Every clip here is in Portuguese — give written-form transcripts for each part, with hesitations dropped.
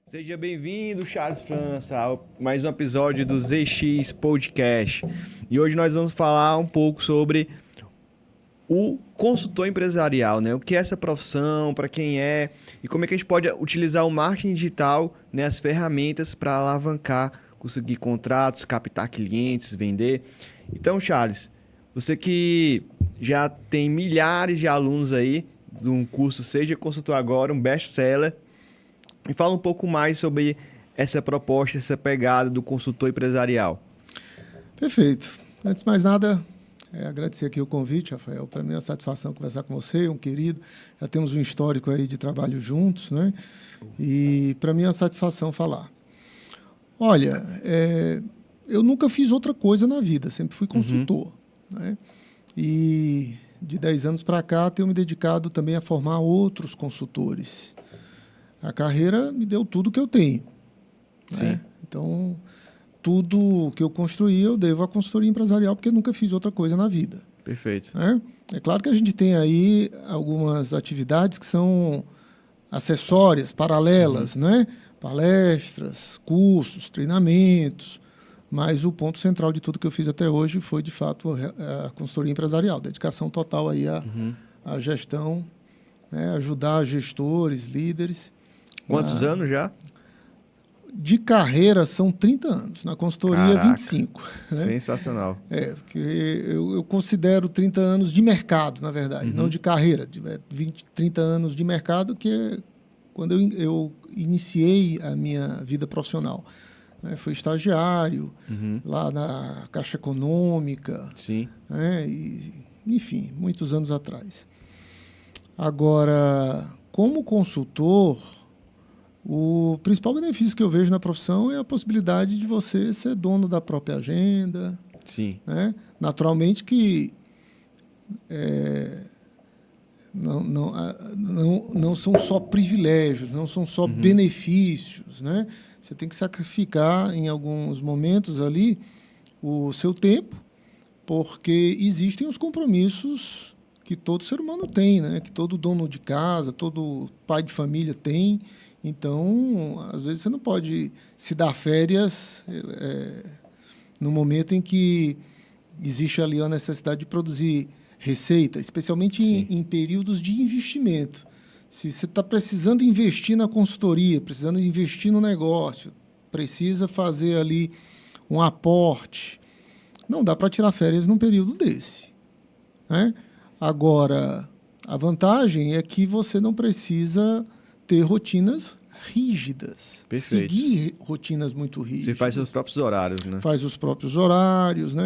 Seja bem-vindo, Charles França, a mais um episódio do ZX Podcast. E hoje nós vamos falar um pouco sobre o consultor empresarial, né? O que é essa profissão, para quem é e como é que a gente pode utilizar o marketing digital, né? As ferramentas para alavancar, conseguir contratos, captar clientes, vender. Então, Charles, você que já tem milhares de alunos aí de um curso Seja Consultor Agora, um best-seller, e fala um pouco mais sobre essa proposta, essa pegada do consultor empresarial. Perfeito. Antes de mais nada, agradecer aqui o convite, Rafael. Para mim é uma satisfação conversar com você, um querido. Já temos um histórico aí de trabalho juntos, né? E para mim é uma satisfação falar. Olha, eu nunca fiz outra coisa na vida, sempre fui consultor, né? E de 10 anos para cá, tenho me dedicado também a formar outros consultores. A carreira me deu tudo que eu tenho, né? Então, tudo que eu construí, eu devo à consultoria empresarial, porque nunca fiz outra coisa na vida. Perfeito. Né? É claro que a gente tem aí algumas atividades que são acessórias, paralelas, né? Palestras, cursos, treinamentos, mas o ponto central de tudo que eu fiz até hoje foi, de fato, a consultoria empresarial, dedicação total aí à gestão, né? Ajudar gestores, líderes. Quantos anos já? De carreira são 30 anos, na consultoria. Caraca, 25. Né? Sensacional. Porque eu considero 30 anos de mercado, na verdade, não de carreira. 30 anos de mercado, que é quando eu iniciei a minha vida profissional. Né? Fui estagiário lá na Caixa Econômica. Sim. Né? Enfim, muitos anos atrás. Agora, como consultor, o principal benefício que eu vejo na profissão é a possibilidade de você ser dono da própria agenda. Sim. Né? Naturalmente que não são só privilégios, não são só benefícios. Né? Você tem que sacrificar, em alguns momentos ali, o seu tempo, porque existem os compromissos que todo ser humano tem, né? Que todo dono de casa, todo pai de família tem. Então, às vezes, você não pode se dar férias no momento em que existe ali a necessidade de produzir receita, especialmente em períodos de investimento. Se você está precisando investir na consultoria, precisando investir no negócio, precisa fazer ali um aporte, não dá para tirar férias num período desse. Né? Agora, a vantagem é que você não precisa ter rotinas rígidas. Perfeito. Seguir rotinas muito rígidas. Você faz seus próprios horários, né? Faz os próprios horários, né?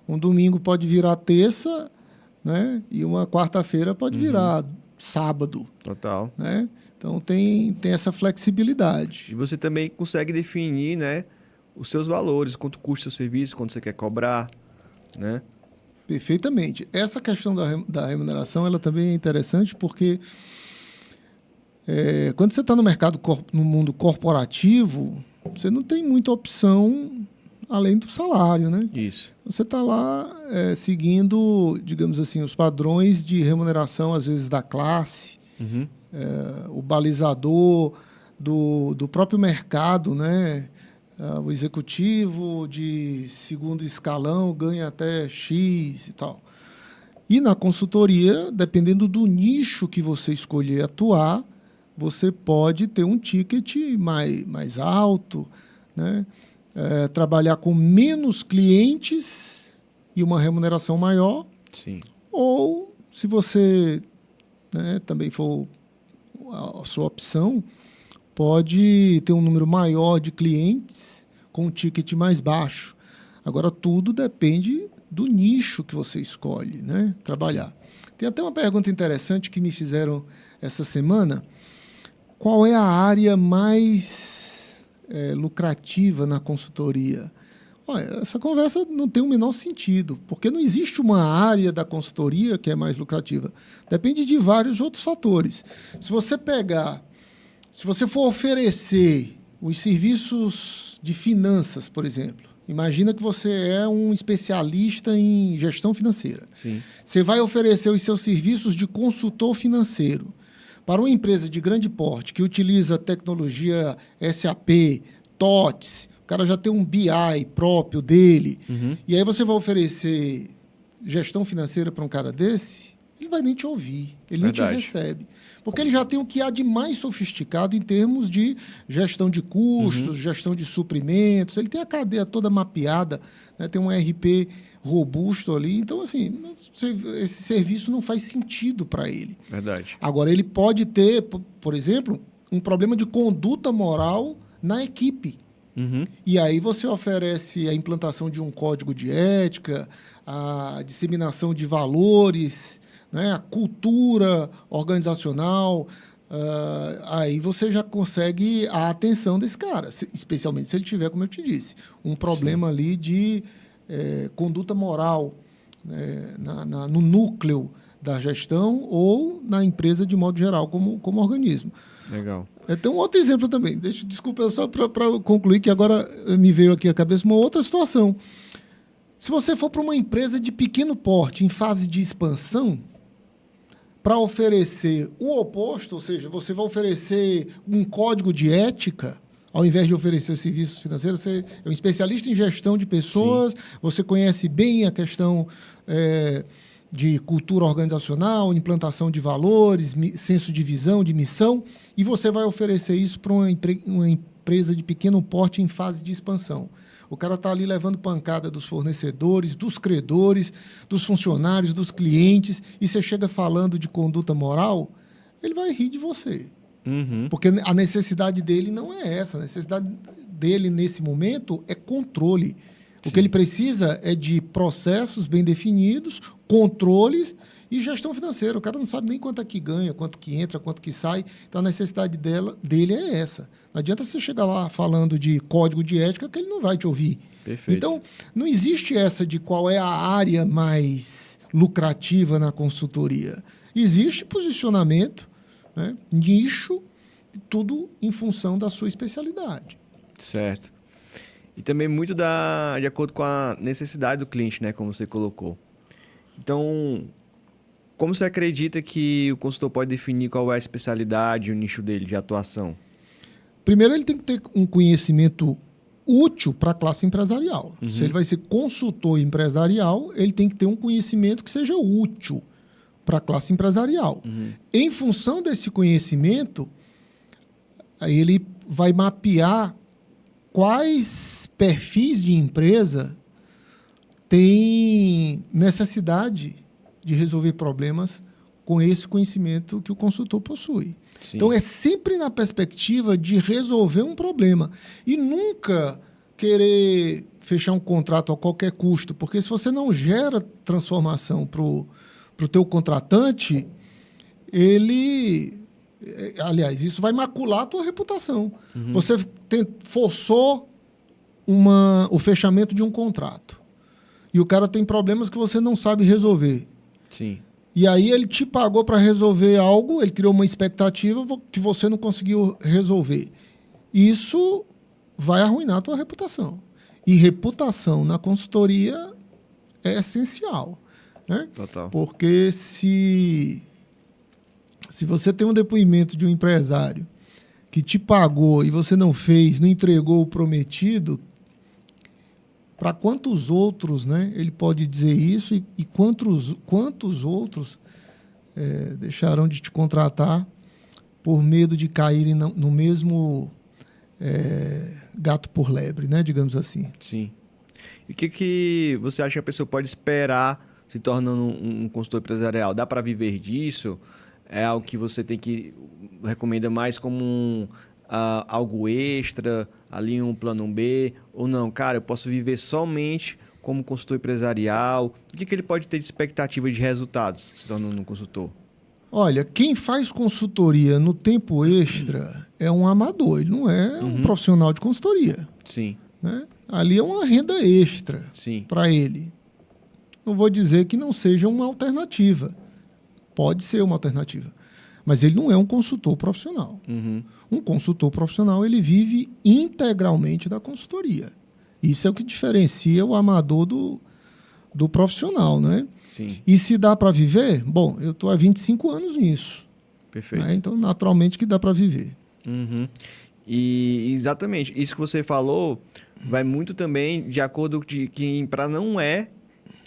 Um domingo pode virar terça, né? E uma quarta-feira pode virar sábado. Total. Né? Então, tem essa flexibilidade. E você também consegue definir, né, os seus valores, quanto custa o seu serviço, quanto você quer cobrar, né? Perfeitamente. Essa questão da remuneração, ela também é interessante porque quando você está no mundo corporativo, você não tem muita opção além do salário, né? Isso. Você está lá seguindo, digamos assim, os padrões de remuneração, às vezes, da classe, o balizador do próprio mercado, né? O executivo de segundo escalão ganha até X e tal. E na consultoria, dependendo do nicho que você escolher atuar, você pode ter um ticket mais alto, né? Trabalhar com menos clientes e uma remuneração maior. Sim. Ou, se você, né, também for a sua opção, pode ter um número maior de clientes com um ticket mais baixo. Agora, tudo depende do nicho que você escolhe, né, trabalhar. Tem até uma pergunta interessante que me fizeram essa semana. Qual é a área mais lucrativa na consultoria? Olha, essa conversa não tem o menor sentido, porque não existe uma área da consultoria que é mais lucrativa. Depende de vários outros fatores. Se você for oferecer os serviços de finanças, por exemplo, imagina que você é um especialista em gestão financeira. Sim. Você vai oferecer os seus serviços de consultor financeiro Para uma empresa de grande porte que utiliza tecnologia SAP, TOTS, o cara já tem um BI próprio dele, e aí você vai oferecer gestão financeira para um cara desse, ele vai nem te ouvir, ele nem te recebe. Porque ele já tem o que há de mais sofisticado em termos de gestão de custos, gestão de suprimentos, ele tem a cadeia toda mapeada, né? Tem um ERP robusto ali. Então, assim, esse serviço não faz sentido para ele. Verdade. Agora, ele pode ter, por exemplo, um problema de conduta moral na equipe. E aí você oferece a implantação de um código de ética, a disseminação de valores, né, a cultura organizacional. Aí você já consegue a atenção desse cara, especialmente se ele tiver, como eu te disse, um problema ali de conduta moral, né, no núcleo da gestão ou na empresa de modo geral, como organismo. Legal. Tem um outro exemplo também. Desculpa, só para concluir, que agora me veio aqui à cabeça uma outra situação. Se você for para uma empresa de pequeno porte, em fase de expansão, para oferecer o oposto, ou seja, você vai oferecer um código de ética, ao invés de oferecer os serviços financeiros, você é um especialista em gestão de pessoas, você conhece bem a questão de cultura organizacional, implantação de valores, senso de visão, de missão, e você vai oferecer isso para uma empresa de pequeno porte em fase de expansão. O cara está ali levando pancada dos fornecedores, dos credores, dos funcionários, dos clientes, e você chega falando de conduta moral, ele vai rir de você. Porque a necessidade dele não é essa. A necessidade dele, nesse momento, é controle. O que ele precisa é de processos bem definidos, controles e gestão financeira. O cara não sabe nem quanto é que ganha, quanto que entra, quanto que sai. Então, a necessidade dele é essa. Não adianta você chegar lá falando de código de ética que ele não vai te ouvir. Perfeito. Então, não existe essa de qual é a área mais lucrativa na consultoria. Existe posicionamento, né, nicho, tudo em função da sua especialidade. Certo. E também muito de acordo com a necessidade do cliente, né, como você colocou. Então, como você acredita que o consultor pode definir qual é a especialidade e o nicho dele de atuação? Primeiro, ele tem que ter um conhecimento útil para a classe empresarial. Se ele vai ser consultor empresarial, ele tem que ter um conhecimento que seja útil para a classe empresarial. Em função desse conhecimento, aí ele vai mapear quais perfis de empresa têm necessidade de resolver problemas com esse conhecimento que o consultor possui. Sim. Então, é sempre na perspectiva de resolver um problema e nunca querer fechar um contrato a qualquer custo, porque se você não gera transformação para o teu contratante, aliás, isso vai macular a tua reputação. Você forçou o fechamento de um contrato e o cara tem problemas que você não sabe resolver. Sim. E aí ele te pagou para resolver algo, ele criou uma expectativa que você não conseguiu resolver. Isso vai arruinar a tua reputação. E reputação na consultoria é essencial, né? Total. Porque se você tem um depoimento de um empresário que te pagou e você não fez, não entregou o prometido, para quantos outros, né, ele pode dizer isso e quantos outros deixarão de te contratar por medo de caírem no mesmo gato por lebre, né, digamos assim. Sim. E o que você acha que a pessoa pode esperar se tornando um consultor empresarial? Dá para viver disso? É algo que você recomenda mais como algo extra, ali um plano B, ou não? Cara, eu posso viver somente como consultor empresarial. O que ele pode ter de expectativa de resultados se tornando um consultor? Olha, quem faz consultoria no tempo extra é um amador, ele não é um profissional de consultoria. Sim. Né? Ali é uma renda extra para ele. Não vou dizer que não seja uma alternativa. Pode ser uma alternativa. Mas ele não é um consultor profissional. Um consultor profissional, ele vive integralmente da consultoria. Isso é o que diferencia o amador do profissional, né? Sim. E se dá para viver? Bom, eu estou há 25 anos nisso. Perfeito. Né? Então, naturalmente que dá para viver. Uhum. E exatamente, isso que você falou vai muito também de acordo de que para não é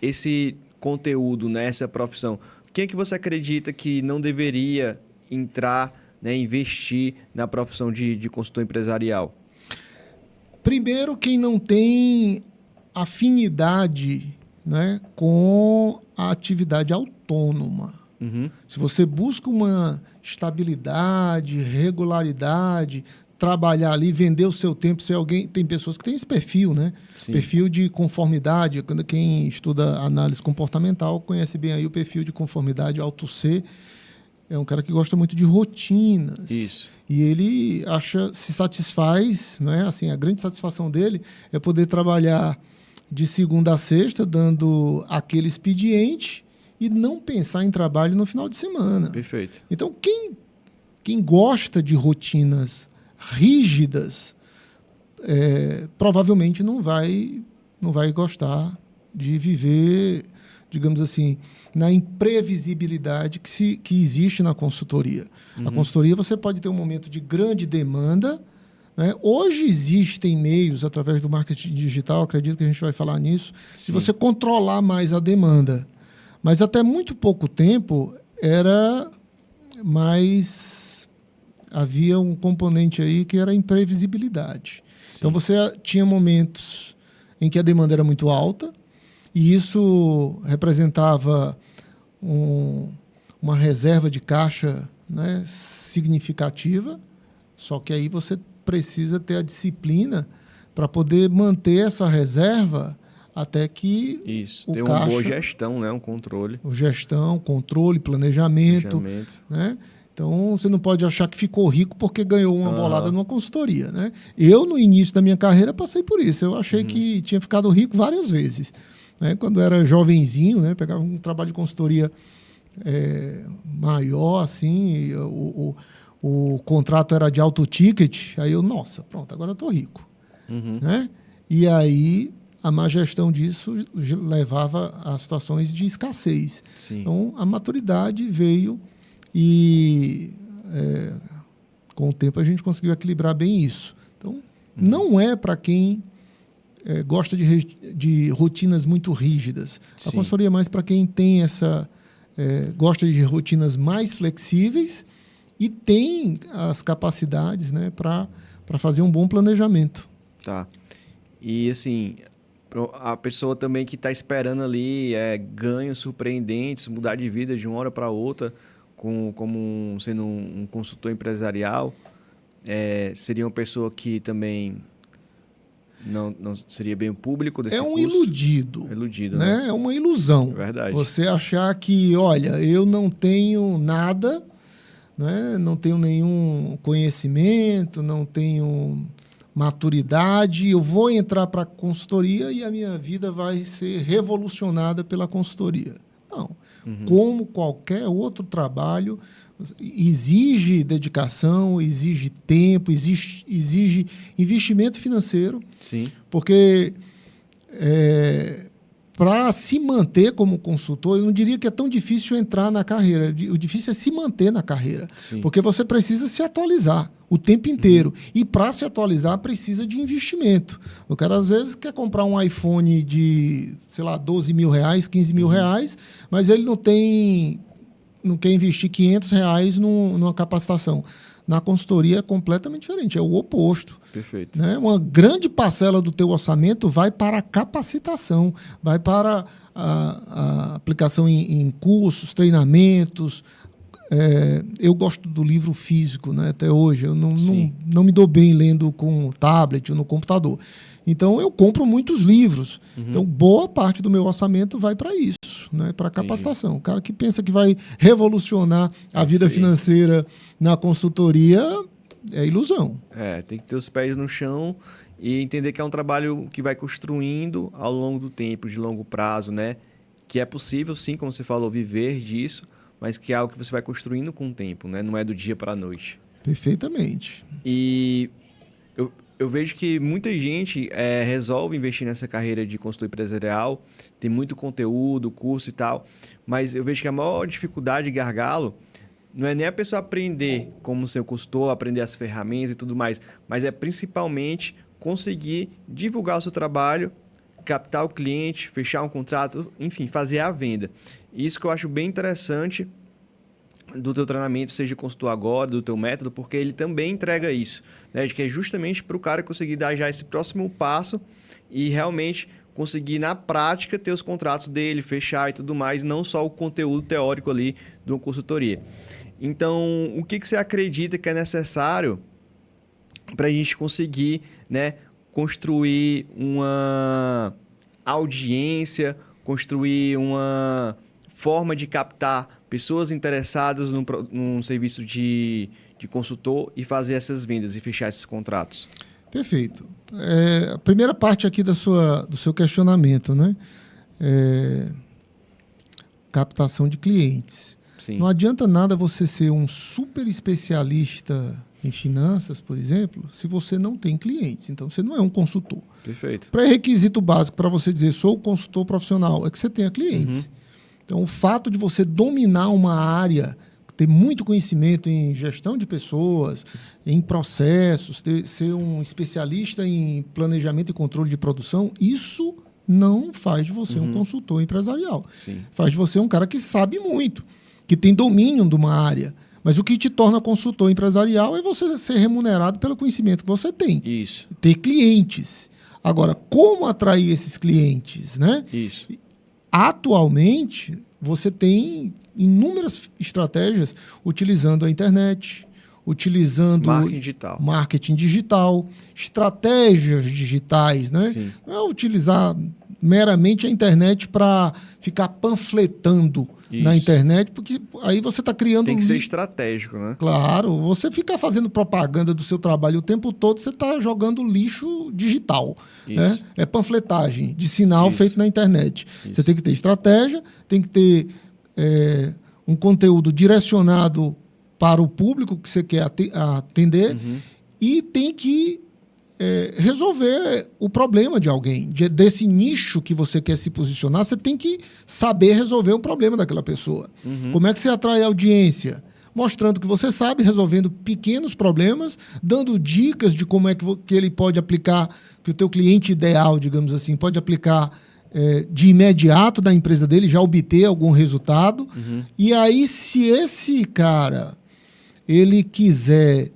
esse conteúdo, né, essa profissão. Quem é que você acredita que não deveria entrar, né, investir na profissão de consultor empresarial? Primeiro, quem não tem afinidade, né, com a atividade autônoma. Uhum. Se você busca uma estabilidade, regularidade, trabalhar ali, vender o seu tempo, ser alguém, tem pessoas que têm esse perfil, né? Sim. Perfil de conformidade. Quando quem estuda análise comportamental conhece bem aí o perfil de conformidade auto C. É um cara que gosta muito de rotinas. Isso. E ele se satisfaz, né? Assim, a grande satisfação dele é poder trabalhar de segunda a sexta, dando aquele expediente e não pensar em trabalho no final de semana. Perfeito. Então, quem gosta de rotinas rígidas, provavelmente não vai gostar de viver, digamos assim, na imprevisibilidade que existe na consultoria. A consultoria você pode ter um momento de grande demanda, né? Hoje existem meios, através do marketing digital, acredito que a gente vai falar nisso, Sim. se você controlar mais a demanda. Mas até muito pouco tempo havia um componente aí que era a imprevisibilidade. Sim. Então você tinha momentos em que a demanda era muito alta e isso representava uma reserva de caixa, né, significativa, só que aí você precisa ter a disciplina para poder manter essa reserva até que Isso. o Ter caixa, uma boa gestão, né? Um controle. Gestão, controle, planejamento. Né? Então, você não pode achar que ficou rico porque ganhou uma bolada numa consultoria. Né? Eu, no início da minha carreira, passei por isso. Eu achei que tinha ficado rico várias vezes. Né? Quando eu era jovenzinho, né? Pegava um trabalho de consultoria maior, assim, o contrato era de alto ticket, aí eu, nossa, pronto, agora eu estou rico. Né? E aí a má gestão disso levava a situações de escassez. Sim. Então, a maturidade veio e, com o tempo, a gente conseguiu equilibrar bem isso. Então, não é para quem gosta de rotinas muito rígidas. Sim. A consultoria é mais para quem tem gosta de rotinas mais flexíveis e tem as capacidades, né, para fazer um bom planejamento. Tá. E, assim, a pessoa também que está esperando ali ganhos surpreendentes, mudar de vida de uma hora para outra, sendo um consultor empresarial, seria uma pessoa que também não seria bem o público desse curso? Iludido. É iludido, né? É uma ilusão. Verdade. Você achar que, olha, eu não tenho nada, né? Não tenho nenhum conhecimento, não tenho maturidade, eu vou entrar para a consultoria e a minha vida vai ser revolucionada pela consultoria. Não. Como qualquer outro trabalho, exige dedicação, exige tempo, exige investimento financeiro. Sim. Porque para se manter como consultor, eu não diria que é tão difícil entrar na carreira. O difícil é se manter na carreira. Sim. Porque você precisa se atualizar o tempo inteiro. E para se atualizar, precisa de investimento. O cara, às vezes, quer comprar um iPhone de, sei lá, 12 mil reais, 15 mil reais, mas ele não quer investir 500 reais numa capacitação. Na consultoria é completamente diferente, é o oposto. Perfeito. Né? Uma grande parcela do teu orçamento vai para a capacitação, vai para a aplicação em cursos, treinamentos. Eu gosto do livro físico, né? Até hoje. Eu não me dou bem lendo com tablet ou no computador. Então, eu compro muitos livros. Então, boa parte do meu orçamento vai para isso, né? Para capacitação. O cara que pensa que vai revolucionar a vida financeira na consultoria é ilusão. Tem que ter os pés no chão e entender que é um trabalho que vai construindo ao longo do tempo, de longo prazo, né? Que é possível, sim, como você falou, viver disso, mas que é algo que você vai construindo com o tempo, né? Não é do dia para a noite. Perfeitamente. E eu vejo que muita gente resolve investir nessa carreira de consultor empresarial, tem muito conteúdo, curso e tal, mas eu vejo que a maior dificuldade e gargalo não é nem a pessoa aprender como ser consultor, aprender as ferramentas e tudo mais, mas é principalmente conseguir divulgar o seu trabalho, captar o cliente, fechar um contrato, enfim, fazer a venda. Isso que eu acho bem interessante do teu treinamento, seja consultor agora, do teu método, porque ele também entrega isso, né? Que é justamente para o cara conseguir dar já esse próximo passo e realmente conseguir na prática ter os contratos dele, fechar e tudo mais, não só o conteúdo teórico ali de uma consultoria. Então, o que você acredita que é necessário para a gente conseguir, né, construir uma audiência, construir uma forma de captar pessoas interessadas num serviço de consultor e fazer essas vendas e fechar esses contratos? Perfeito. A primeira parte aqui do seu questionamento, né? Captação de clientes. Sim. Não adianta nada você ser um super especialista em finanças, por exemplo, se você não tem clientes. Então, você não é um consultor. Perfeito. Pré-requisito básico para você dizer sou consultor profissional é que você tenha clientes. Então, o fato de você dominar uma área, ter muito conhecimento em gestão de pessoas, em processos, ser um especialista em planejamento e controle de produção, isso não faz de você um consultor empresarial. Sim. Faz de você um cara que sabe muito, que tem domínio de uma área. Mas o que te torna consultor empresarial é você ser remunerado pelo conhecimento que você tem. Isso. Ter clientes. Agora, como atrair esses clientes, né? Isso. Atualmente, você tem inúmeras estratégias utilizando a internet, utilizando marketing digital, estratégias digitais, né? Sim. Não é utilizar meramente a internet para ficar panfletando na internet, porque aí você está criando... Tem que ser estratégico, né? Claro, você ficar fazendo propaganda do seu trabalho o tempo todo, você está jogando lixo digital. Né? É panfletagem de sinal feito na internet. Você tem que ter estratégia, tem que ter um conteúdo direcionado para o público que você quer atender e tem que resolver o problema de alguém. Desse nicho que você quer se posicionar, você tem que saber resolver o problema daquela pessoa. Como é que você atrai a audiência? Mostrando que você sabe, resolvendo pequenos problemas, dando dicas de como é que ele pode aplicar, que o teu cliente ideal, digamos assim, pode aplicar de imediato da empresa dele, já obter algum resultado. E aí, se esse cara ele quiser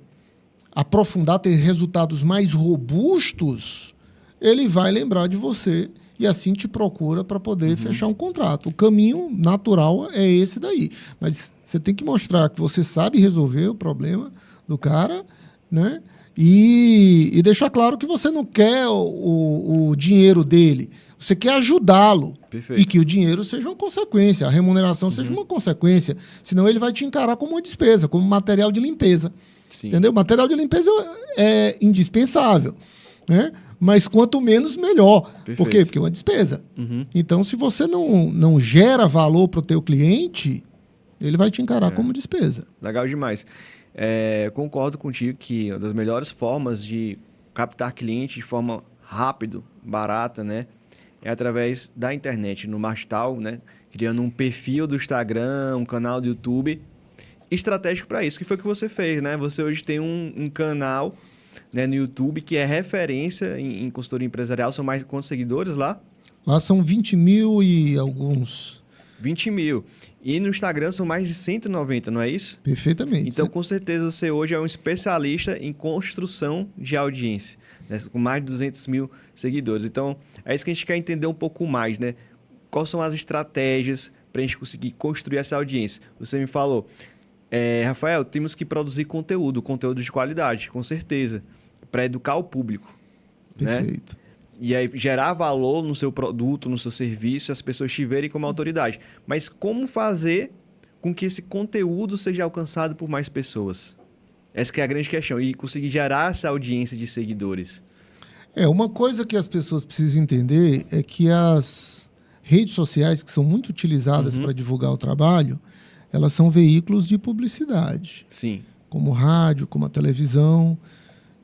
aprofundar, ter resultados mais robustos, ele vai lembrar de você e assim te procura para poder fechar um contrato. O caminho natural é esse daí. Mas você tem que mostrar que você sabe resolver o problema do cara, né? E deixar claro que você não quer o dinheiro dele. Você quer ajudá-lo. Perfeito. E que o dinheiro seja uma consequência, a remuneração seja uma consequência. Senão ele vai te encarar como uma despesa, como material de limpeza. Sim. Entendeu? Material de limpeza é indispensável, né? Mas quanto menos, melhor. Perfeito. Por quê? Porque é uma despesa. Então, se você não gera valor para o teu cliente, ele vai te encarar como despesa. Legal demais. Concordo contigo que uma das melhores formas de captar cliente de forma rápida, barata, né, é através da internet, no Margital, né, criando um perfil do Instagram, um canal do YouTube estratégico para isso, que foi o que você fez, né? Você hoje tem um canal, né, no YouTube que é referência em consultoria empresarial. São mais de quantos seguidores lá? Lá são 20 mil e alguns... 20 mil. E no Instagram são mais de 190, não é isso? Perfeitamente. Então, com certeza, você hoje é um especialista em construção de audiência, né? Com mais de 200 mil seguidores. Então, é isso que a gente quer entender um pouco mais, né? Quais são as estratégias para a gente conseguir construir essa audiência? Você me falou... Rafael, temos que produzir conteúdo de qualidade, com certeza, para educar o público. Perfeito. Né? E aí gerar valor no seu produto, no seu serviço, as pessoas te verem como autoridade. Mas como fazer com que esse conteúdo seja alcançado por mais pessoas? Essa que é a grande questão. E conseguir gerar essa audiência de seguidores. Uma coisa que as pessoas precisam entender é que as redes sociais, que são muito utilizadas para divulgar o trabalho, elas são veículos de publicidade. Sim. Como rádio, como a televisão.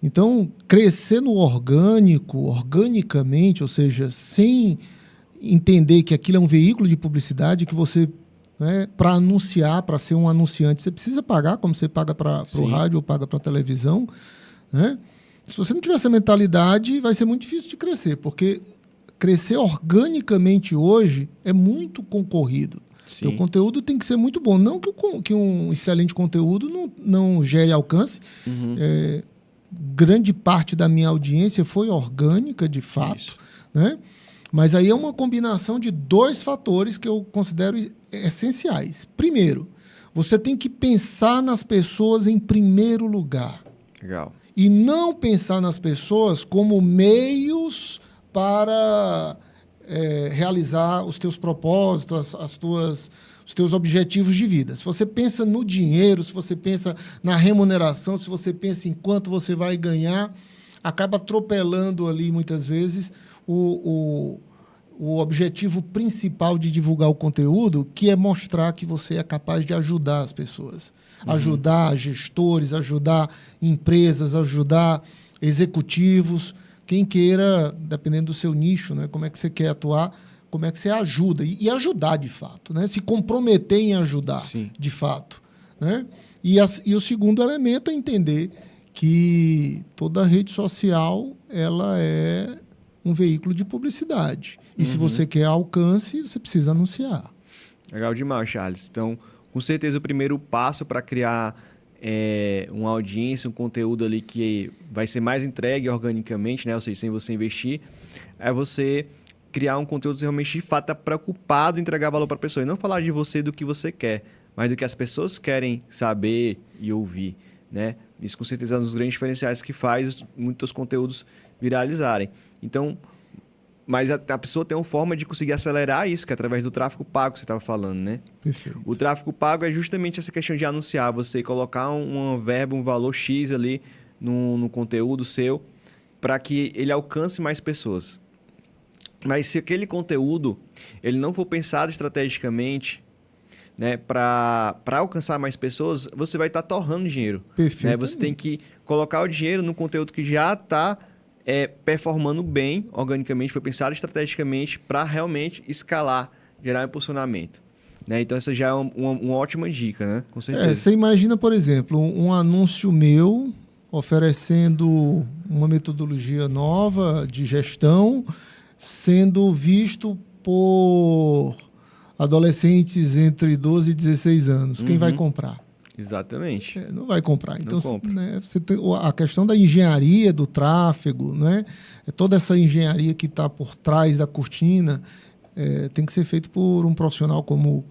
Então, crescer no orgânico, organicamente, ou seja, sem entender que aquilo é um veículo de publicidade, que você né? Para anunciar, para ser um anunciante, você precisa pagar, como você paga para o rádio ou paga para a televisão, né? Se você não tiver essa mentalidade, vai ser muito difícil de crescer, porque crescer organicamente hoje é muito concorrido. Sim. O conteúdo tem que ser muito bom. Não que um excelente conteúdo não gere alcance. Grande parte da minha audiência foi orgânica, de fato, né? Mas aí é uma combinação de 2 fatores que eu considero essenciais. Primeiro, você tem que pensar nas pessoas em primeiro lugar. Legal. E não pensar nas pessoas como meios para realizar os teus propósitos, os teus objetivos de vida. Se você pensa no dinheiro, se você pensa na remuneração, se você pensa em quanto você vai ganhar, acaba atropelando ali, muitas vezes, o objetivo principal de divulgar o conteúdo, que é mostrar que você é capaz de ajudar as pessoas. Ajudar gestores, ajudar empresas, ajudar executivos, quem queira, dependendo do seu nicho, né, como é que você quer atuar, como é que você ajuda. E ajudar de fato, né? Se comprometer em ajudar. Sim. De fato. Né? E o segundo elemento é entender que toda rede social ela é um veículo de publicidade. E se você quer alcance, você precisa anunciar. Legal demais, Charles. Então, com certeza, o primeiro passo para criar uma audiência, um conteúdo ali que vai ser mais entregue organicamente, né? Ou seja, sem você investir, é você criar um conteúdo que realmente, de fato, está preocupado em entregar valor para a pessoa. E não falar de você, do que você quer, mas do que as pessoas querem saber e ouvir, né? Isso, com certeza, é um dos grandes diferenciais que faz muitos conteúdos viralizarem. Então, mas a pessoa tem uma forma de conseguir acelerar isso, que é através do tráfego pago que você estava falando, né? Perfeito. O tráfego pago é justamente essa questão de anunciar, você colocar uma verba, um valor X ali no conteúdo seu, para que ele alcance mais pessoas. Mas se aquele conteúdo ele não for pensado estrategicamente, né, para alcançar mais pessoas, você vai estar torrando dinheiro. Perfeito. Né? Você tem que colocar o dinheiro no conteúdo que já está performando bem, organicamente, foi pensado estrategicamente para realmente escalar, gerar impulsionamento. Né? Então, essa já é uma ótima dica, né? Com certeza. Você imagina, por exemplo, um anúncio meu oferecendo uma metodologia nova de gestão sendo visto por adolescentes entre 12 e 16 anos. Quem vai comprar? Exatamente. Não vai comprar. Então, né, você tem a questão da engenharia do tráfego, né? Toda essa engenharia que está por trás da cortina tem que ser feito por um profissional como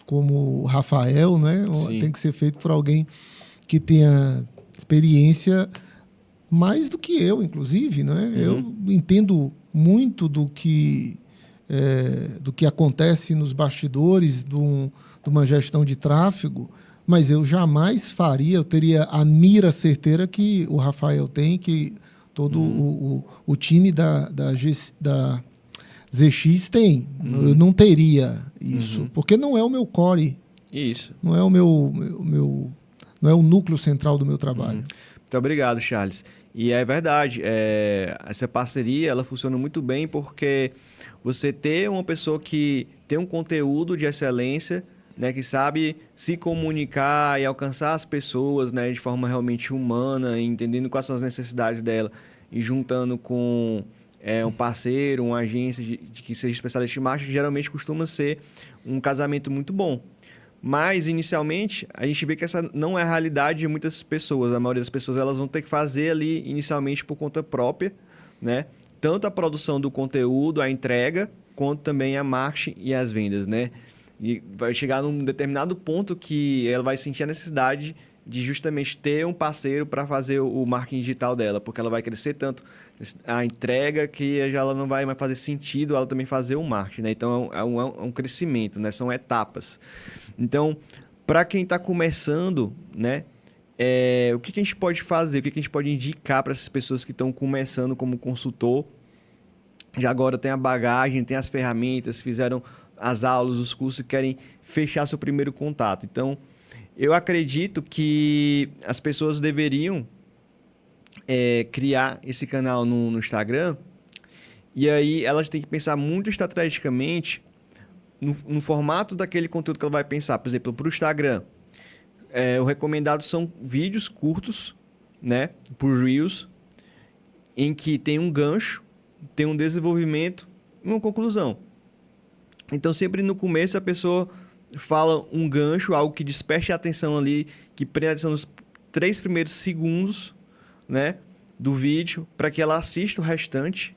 o Rafael, né? Tem que ser feito por alguém que tenha experiência mais do que eu, inclusive, né? Eu entendo muito do que acontece nos bastidores de uma gestão de tráfego, mas eu jamais faria, eu teria a mira certeira que o Rafael tem, que todo o time da ZX tem. Eu não teria isso, porque não é o meu core. Isso. Não é não é o núcleo central do meu trabalho. Muito obrigado, Charles. E é verdade, essa parceria ela funciona muito bem porque você ter uma pessoa que tem um conteúdo de excelência, né, que sabe se comunicar e alcançar as pessoas, né, de forma realmente humana, entendendo quais são as necessidades dela e juntando com um parceiro, uma agência de que seja especialista em marketing, geralmente costuma ser um casamento muito bom. Mas, inicialmente, a gente vê que essa não é a realidade de muitas pessoas. A maioria das pessoas elas vão ter que fazer ali, inicialmente, por conta própria, né? Tanto a produção do conteúdo, a entrega, quanto também a marketing e as vendas, né? E vai chegar num determinado ponto que ela vai sentir a necessidade de justamente ter um parceiro para fazer o marketing digital dela, porque ela vai crescer tanto a entrega que já ela não vai mais fazer sentido ela também fazer o marketing, né? Então é um crescimento, né? São etapas. Então, para quem está começando, né? O que a gente pode fazer? O que a gente pode indicar para essas pessoas que estão começando como consultor? Já agora tem a bagagem, tem as ferramentas, fizeram as aulas, os cursos e querem fechar seu primeiro contato. Então, eu acredito que as pessoas deveriam criar esse canal no Instagram e aí elas têm que pensar muito estrategicamente no formato daquele conteúdo que ela vai pensar. Por exemplo, para o Instagram, o recomendado são vídeos curtos, né? Por Reels, em que tem um gancho, tem um desenvolvimento e uma conclusão. Então, sempre no começo, a pessoa fala um gancho, algo que desperte a atenção ali, que prenda a atenção nos 3 primeiros segundos, né, do vídeo, para que ela assista o restante.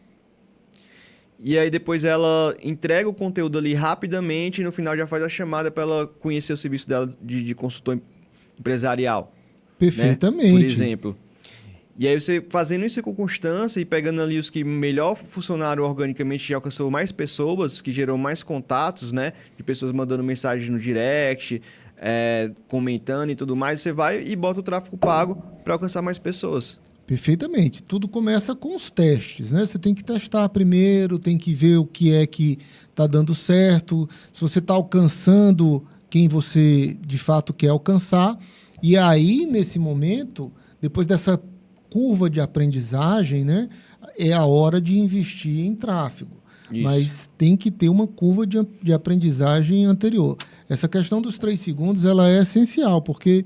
E aí, depois, ela entrega o conteúdo ali rapidamente e no final já faz a chamada para ela conhecer o serviço dela de consultor empresarial. Perfeitamente. Né? Por exemplo. E aí você fazendo isso com constância e pegando ali os que melhor funcionaram organicamente, já alcançou mais pessoas, que gerou mais contatos, né? De pessoas mandando mensagem no direct, comentando e tudo mais, você vai e bota o tráfego pago para alcançar mais pessoas. Perfeitamente. Tudo começa com os testes, né? Você tem que testar primeiro, tem que ver o que é que está dando certo, se você está alcançando quem você de fato quer alcançar. E aí, nesse momento, depois dessa curva de aprendizagem, né, é a hora de investir em tráfego. Isso. Mas tem que ter uma curva de aprendizagem anterior. Essa questão dos 3 segundos ela é essencial, porque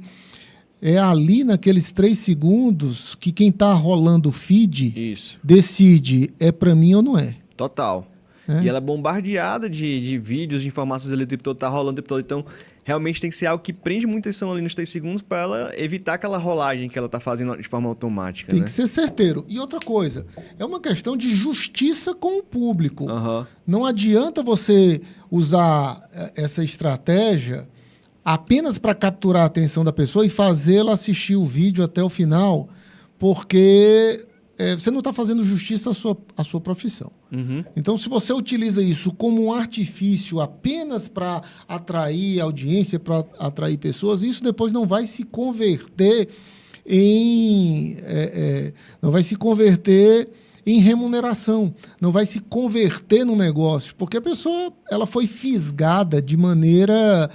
é ali naqueles 3 segundos que quem está rolando o feed decide é para mim ou não é. Total. E ela é bombardeada de vídeos, de informações ali o tempo todo, tá rolando o tempo todo. Então, realmente tem que ser algo que prende muita atenção ali nos 3 segundos para ela evitar aquela rolagem que ela tá fazendo de forma automática. Tem que ser certeiro. E outra coisa, é uma questão de justiça com o público. Não adianta você usar essa estratégia apenas para capturar a atenção da pessoa e fazê-la assistir o vídeo até o final, porque você não está fazendo justiça à sua profissão. Então, se você utiliza isso como um artifício apenas para atrair audiência, para atrair pessoas, isso depois não vai se converter não vai se converter em remuneração, não vai se converter no negócio, porque a pessoa ela foi fisgada de maneira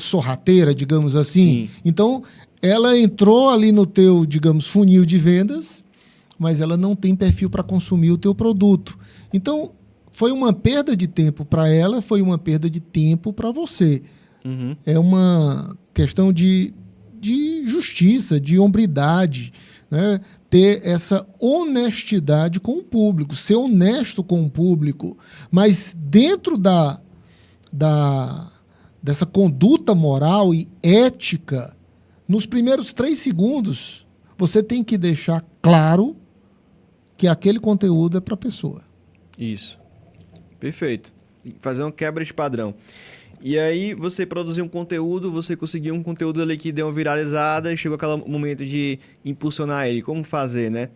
sorrateira, digamos assim. Sim. Então, ela entrou ali no teu, digamos, funil de vendas, mas ela não tem perfil para consumir o teu produto. Então, foi uma perda de tempo para ela, foi uma perda de tempo para você. É uma questão de justiça, de hombridade, né? Ter essa honestidade com o público, ser honesto com o público, mas dentro dessa conduta moral e ética, nos primeiros 3 segundos, você tem que deixar claro que aquele conteúdo é para a pessoa. Isso. Perfeito. Fazer uma quebra de padrão. E aí, você produziu um conteúdo, você conseguiu um conteúdo ali que deu uma viralizada e chegou aquele momento de impulsionar ele. Como fazer, né?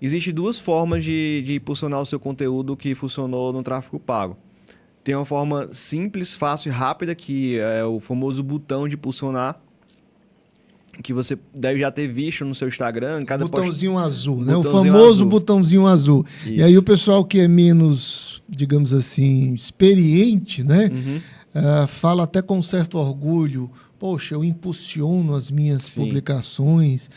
Existem 2 formas de impulsionar o seu conteúdo que funcionou no tráfego pago. Tem uma forma simples, fácil e rápida, que é o famoso botão de impulsionar, que você deve já ter visto no seu Instagram. Cada botãozinho azul, né? O famoso botãozinho azul. Isso. E aí o pessoal que é menos, digamos assim, experiente, né? Fala até com certo orgulho, poxa, eu impulsiono as minhas publicações.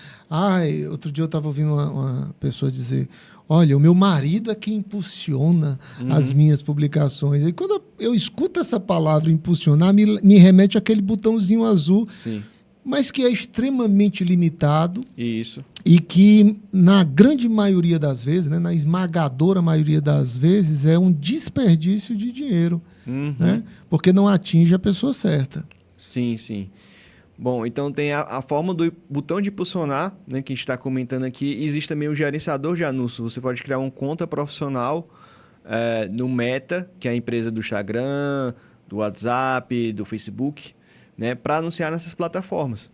Outro dia eu estava ouvindo uma pessoa dizer, olha, o meu marido é quem impulsiona as minhas publicações. E quando eu escuto essa palavra impulsionar, me remete àquele botãozinho azul. Sim. Mas que é extremamente limitado. Isso. E que, na grande maioria das vezes, né, na esmagadora maioria das vezes, é um desperdício de dinheiro. Né? Porque não atinge a pessoa certa. Sim, sim. Bom, então tem a forma do botão de impulsionar, né, que a gente está comentando aqui. Existe também o gerenciador de anúncios. Você pode criar uma conta profissional no Meta, que é a empresa do Instagram, do WhatsApp, do Facebook, né, para anunciar nessas plataformas.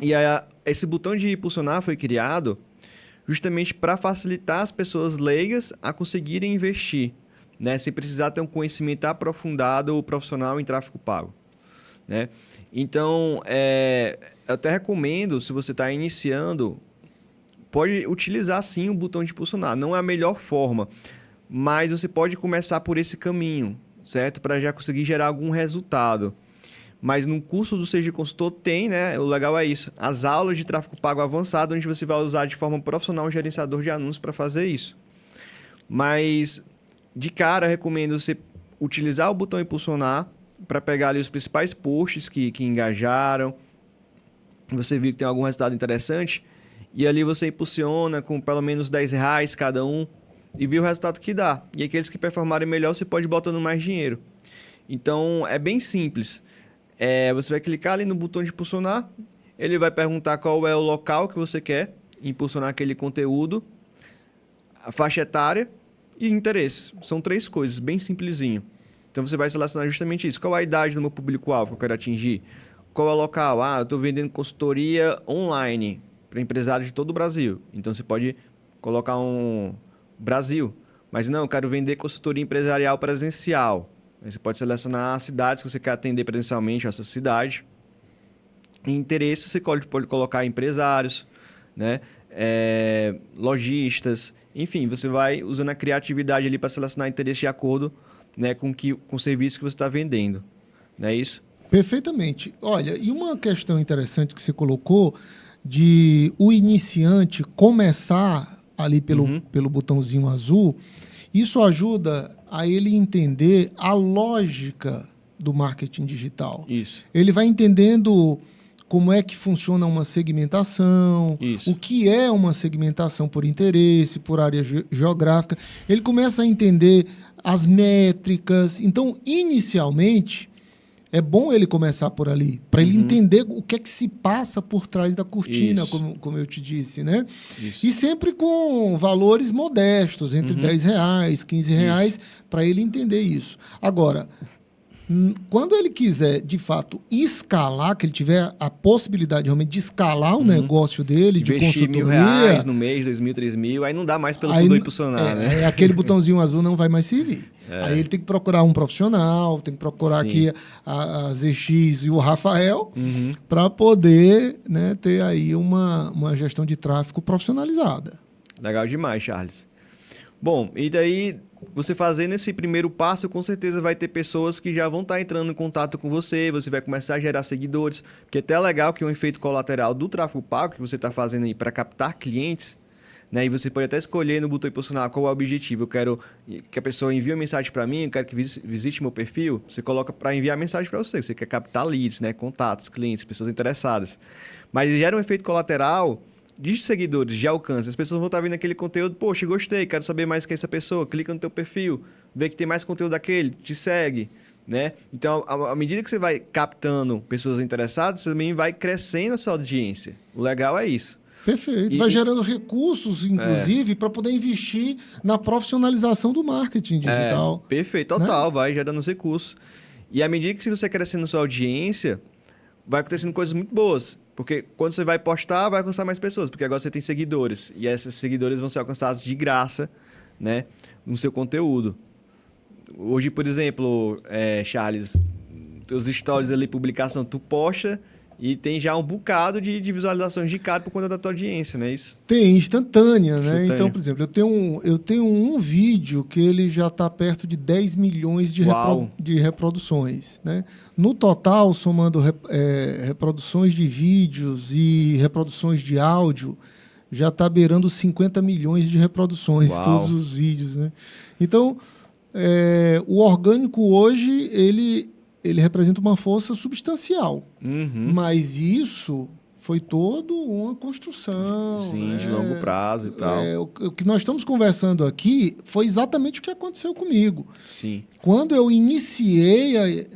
E aí, esse botão de impulsionar foi criado justamente para facilitar as pessoas leigas a conseguirem investir, né, sem precisar ter um conhecimento aprofundado ou profissional em tráfego pago, né? Então, eu até recomendo, se você está iniciando, pode utilizar sim o botão de impulsionar. Não é a melhor forma, mas você pode começar por esse caminho, certo? Para já conseguir gerar algum resultado. Mas no curso do Seja Consultor tem, né? O legal é isso. As aulas de tráfego pago avançado, onde você vai usar de forma profissional um gerenciador de anúncios para fazer isso. Mas, de cara, eu recomendo você utilizar o botão impulsionar para pegar ali os principais posts que engajaram. Você viu que tem algum resultado interessante e ali você impulsiona com pelo menos R$10 cada um e vê o resultado que dá. E aqueles que performarem melhor, você pode ir botando mais dinheiro. Então, é bem simples. Você vai clicar ali no botão de impulsionar, ele vai perguntar qual é o local que você quer impulsionar aquele conteúdo, a faixa etária e interesse. São 3 coisas, bem simplesinho. Então, você vai selecionar justamente isso. Qual a idade do meu público-alvo que eu quero atingir? Qual é o local? Eu estou vendendo consultoria online para empresários de todo o Brasil. Então, você pode colocar um Brasil. Mas não, eu quero vender consultoria empresarial presencial. Aí você pode selecionar as cidades que você quer atender presencialmente, a sua cidade. Em interesse, você pode colocar empresários, né? Lojistas. Enfim, você vai usando a criatividade ali para selecionar interesse de acordo, né, com o serviço que você está vendendo. Não é isso? Perfeitamente. Olha, e uma questão interessante que você colocou de o iniciante começar ali pelo botãozinho azul, isso ajuda a ele entender a lógica do marketing digital. Isso. Ele vai entendendo como é que funciona uma segmentação, Isso. o que é uma segmentação por interesse, por área geográfica. Ele começa a entender as métricas. Então, inicialmente, é bom ele começar por ali, para ele entender o que é que se passa por trás da cortina, como eu te disse, né? Isso. E sempre com valores modestos, entre R$10, R$15, para ele entender isso. Agora, quando ele quiser, de fato, escalar, que ele tiver a possibilidade realmente de escalar o negócio dele, de investir consultoria... R$1.000 no mês, R$2.000, R$3.000, aí não dá mais pelo tudo impulsionar, né? Aquele botãozinho azul não vai mais servir. Aí ele tem que procurar um profissional, tem que procurar aqui a ZX e o Rafael para poder, né, ter aí uma gestão de tráfego profissionalizada. Legal demais, Charles. Bom, e daí, você fazendo esse primeiro passo, com certeza vai ter pessoas que já vão estar entrando em contato com você, você vai começar a gerar seguidores, porque é até legal que é um efeito colateral do tráfego pago que você está fazendo aí para captar clientes, né? E você pode até escolher no botão impulsionar qual é o objetivo. Eu quero que a pessoa envie uma mensagem para mim, eu quero que visite meu perfil, você coloca para enviar mensagem para você quer captar leads, né? Contatos, clientes, pessoas interessadas. Mas gera um efeito colateral de seguidores, de alcance. As pessoas vão estar vendo aquele conteúdo, poxa, gostei, quero saber mais quem é essa pessoa, clica no teu perfil, vê que tem mais conteúdo daquele, te segue, né? Então, à medida que você vai captando pessoas interessadas, você também vai crescendo a sua audiência. O legal é isso. Perfeito. Vai gerando recursos, inclusive, para poder investir na profissionalização do marketing digital. Perfeito, total, né? Vai gerando os recursos. E à medida que você crescendo sua audiência, vai acontecendo coisas muito boas. Porque quando você vai postar, vai alcançar mais pessoas. Porque agora você tem seguidores. E esses seguidores vão ser alcançados de graça, né, no seu conteúdo. Hoje, por exemplo, Charles, teus stories ali, publicação, tu posta e tem já um bocado de visualizações de cara por conta da tua audiência, não é isso? Tem, instantânea, né? Então, por exemplo, eu tenho um vídeo que ele já está perto de 10 milhões de reproduções, né? No total, somando reproduções de vídeos e reproduções de áudio, já está beirando 50 milhões de reproduções, todos os vídeos, né? Então, o orgânico hoje, ele representa uma força substancial. Mas isso foi toda uma construção. Sim, né? De longo prazo e tal. O que nós estamos conversando aqui foi exatamente o que aconteceu comigo. Sim. Quando eu iniciei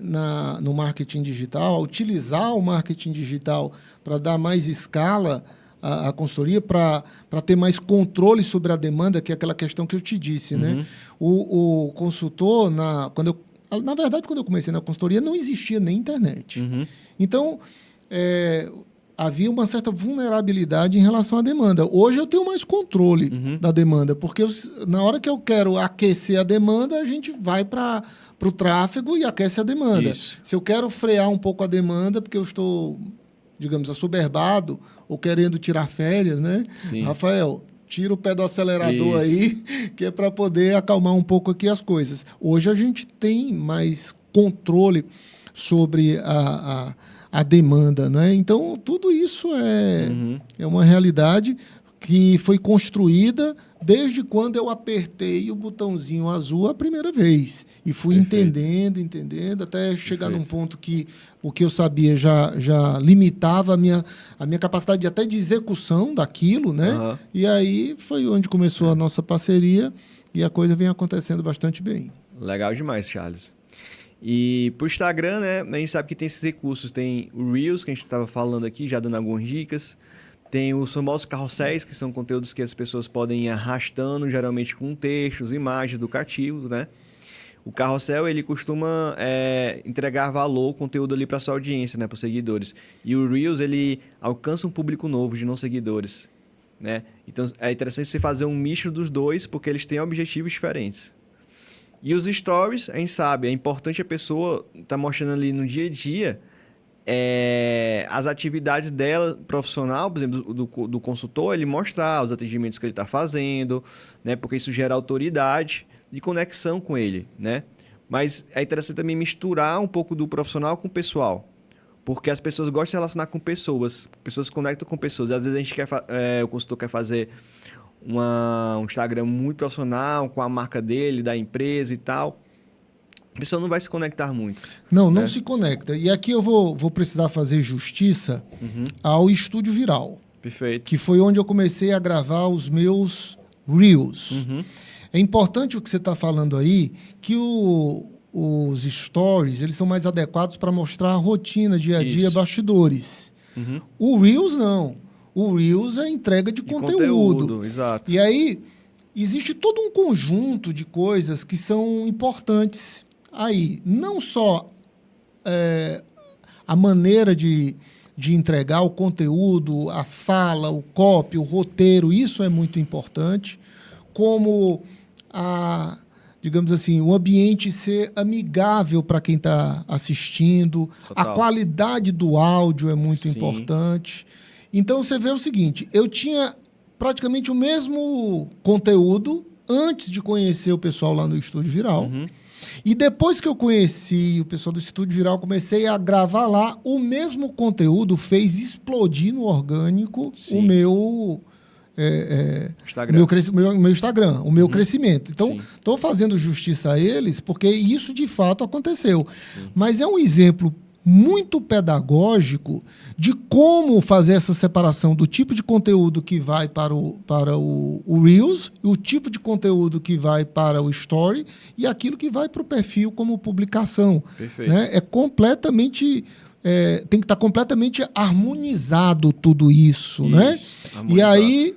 no marketing digital, a utilizar o marketing digital para dar mais escala à consultoria, para ter mais controle sobre a demanda, que é aquela questão que eu te disse. Né? O consultor, na verdade, quando eu comecei na consultoria, não existia nem internet. Então, havia uma certa vulnerabilidade em relação à demanda. Hoje eu tenho mais controle da demanda, porque na hora que eu quero aquecer a demanda, a gente vai para o tráfego e aquece a demanda. Isso. Se eu quero frear um pouco a demanda, porque eu estou, digamos, assoberbado ou querendo tirar férias, né? Sim. Rafael, tira o pé do acelerador aí, que é para poder acalmar um pouco aqui as coisas. Hoje a gente tem mais controle sobre a demanda, né? Então, tudo isso é uma realidade que foi construída desde quando eu apertei o botãozinho azul a primeira vez. E fui entendendo, até chegar num ponto que o que eu sabia já limitava a minha capacidade até de execução daquilo, né? Uhum. E aí foi onde começou a nossa parceria e a coisa vem acontecendo bastante bem. Legal demais, Charles. E pro Instagram, né, a gente sabe que tem esses recursos. Tem o Reels, que a gente estava falando aqui, já dando algumas dicas. Tem os famosos carrosséis, que são conteúdos que as pessoas podem ir arrastando, geralmente com textos, imagens educativos, né? O carrossel, ele costuma entregar valor, conteúdo ali para sua audiência, né, para os seguidores. E o Reels, ele alcança um público novo de não seguidores, né? Então, é interessante você fazer um misto dos dois, porque eles têm objetivos diferentes. E os stories, a gente sabe, é importante a pessoa estar mostrando ali no dia a dia as atividades dela profissional, por exemplo, do consultor, ele mostrar os atendimentos que ele está fazendo, né? Porque isso gera autoridade e conexão com ele, né? Mas é interessante também misturar um pouco do profissional com o pessoal, porque as pessoas gostam de se relacionar com pessoas se conectam com pessoas. Às vezes a gente o consultor quer fazer um Instagram muito profissional, com a marca dele, da empresa e tal. A pessoa não vai se conectar muito. Não né? se conecta. E aqui eu vou precisar fazer justiça ao Estúdio Viral. Perfeito. Que foi onde eu comecei a gravar os meus Reels. É importante o que você está falando aí, que os stories eles são mais adequados para mostrar a rotina, dia a dia, bastidores. O Reels não. O Reels é entrega de conteúdo. Exato. E aí, existe todo um conjunto de coisas que são importantes aí. Não só a maneira de entregar o conteúdo, a fala, o copy, o roteiro, isso é muito importante, como digamos assim, o ambiente ser amigável para quem está assistindo, Total. a qualidade do áudio é muito importante. Então, você vê o seguinte, eu tinha praticamente o mesmo conteúdo antes de conhecer o pessoal lá no Estúdio Viral. E depois que eu conheci o pessoal do Estúdio Viral, comecei a gravar lá, o mesmo conteúdo fez explodir no orgânico o meu... Instagram. meu Instagram, o meu crescimento. Então, estou fazendo justiça a eles, porque isso de fato aconteceu. Mas é um exemplo muito pedagógico de como fazer essa separação do tipo de conteúdo que vai para o Reels, o tipo de conteúdo que vai para o Story e aquilo que vai para o perfil como publicação. Perfeito. Né? É completamente... tem que estar completamente harmonizado tudo isso. Né? Harmonizado. E aí...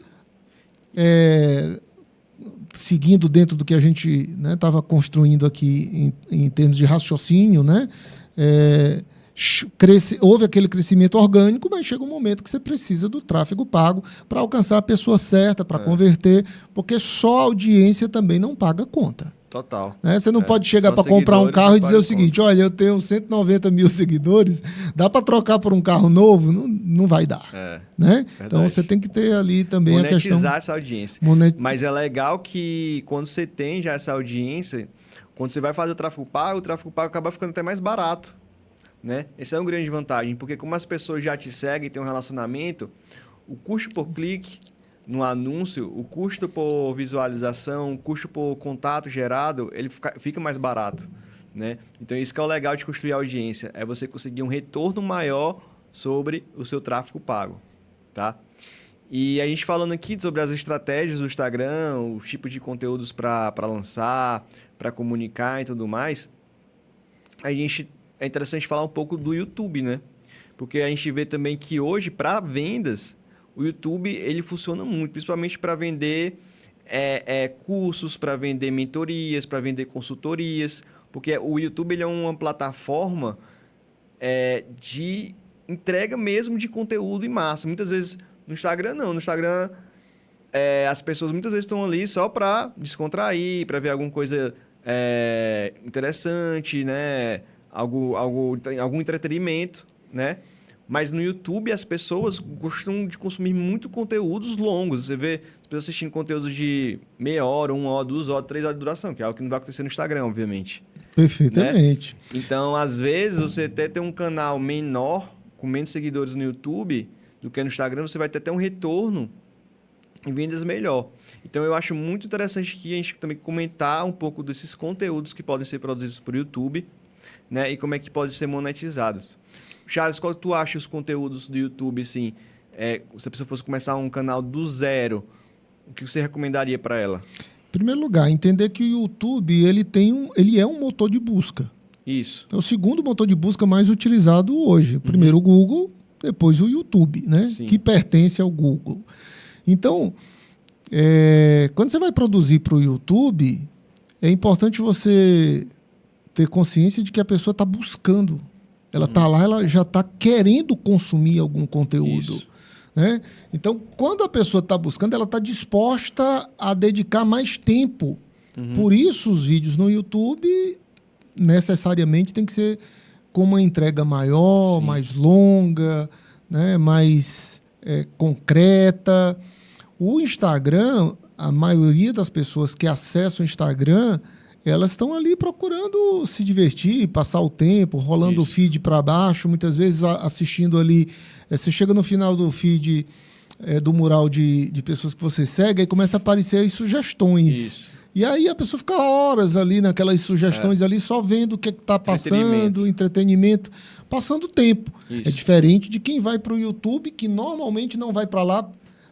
seguindo dentro do que a gente estava construindo aqui em termos de raciocínio, né? Houve aquele crescimento orgânico, mas chega um momento que você precisa do tráfego pago para alcançar a pessoa certa, para converter, porque só a audiência também não paga conta. Total. Né? Você não pode chegar para comprar um carro e dizer o seguinte, olha, eu tenho 190 mil seguidores, dá para trocar por um carro novo? Não vai dar. Né? Então você tem que ter ali também a questão... Monetizar essa audiência. Mas é legal que quando você tem já essa audiência, quando você vai fazer o tráfego pago acaba ficando até mais barato. Né? Essa é uma grande vantagem, porque como as pessoas já te seguem e têm um relacionamento, o custo por clique no anúncio, o custo por visualização, o custo por contato gerado, ele fica mais barato. Né? Então, isso que é o legal de construir audiência, é você conseguir um retorno maior sobre o seu tráfego pago. Tá? E a gente falando aqui sobre as estratégias do Instagram, os tipos de conteúdos para lançar, para comunicar e tudo mais, é interessante falar um pouco do YouTube, né? Porque a gente vê também que hoje, para vendas, o YouTube ele funciona muito, principalmente para vender cursos, para vender mentorias, para vender consultorias, porque o YouTube ele é uma plataforma de entrega mesmo de conteúdo em massa. Muitas vezes no Instagram não, no Instagram as pessoas muitas vezes estão ali só para descontrair, para ver alguma coisa interessante, né? Algum entretenimento, né? Mas no YouTube as pessoas gostam de consumir muito conteúdos longos. Você vê as pessoas assistindo conteúdos de meia hora, 1 hora, 2 horas, 3 horas de duração, que é algo que não vai acontecer no Instagram, obviamente. Perfeitamente. Né? Então, às vezes, você até tem um canal menor, com menos seguidores no YouTube do que no Instagram, você vai ter até um retorno e vendas melhor. Então, eu acho muito interessante que a gente também comentar um pouco desses conteúdos que podem ser produzidos por YouTube, né? E como é que pode ser monetizados. Charles, qual tu acha os conteúdos do YouTube, assim, se a pessoa fosse começar um canal do zero, o que você recomendaria para ela? Em primeiro lugar, entender que o YouTube ele é um motor de busca. Isso. É o segundo motor de busca mais utilizado hoje. Primeiro o Google, depois o YouTube, né? Sim. Que pertence ao Google. Então, quando você vai produzir para o YouTube, é importante você ter consciência de que a pessoa está buscando. Ela está lá, ela já está querendo consumir algum conteúdo. Isso. Né? Então, quando a pessoa está buscando, ela está disposta a dedicar mais tempo. Por isso, os vídeos no YouTube necessariamente tem que ser com uma entrega maior, Sim. mais longa, né? Mais concreta. O Instagram, a maioria das pessoas que acessam o Instagram, elas estão ali procurando se divertir, passar o tempo, rolando o feed para baixo, muitas vezes assistindo ali. Você chega no final do feed do mural de pessoas que você segue e começa a aparecer as sugestões. Isso. E aí a pessoa fica horas ali naquelas sugestões ali, só vendo o que está passando, entretenimento, passando tempo. Isso. É diferente de quem vai para o YouTube, que normalmente não vai para lá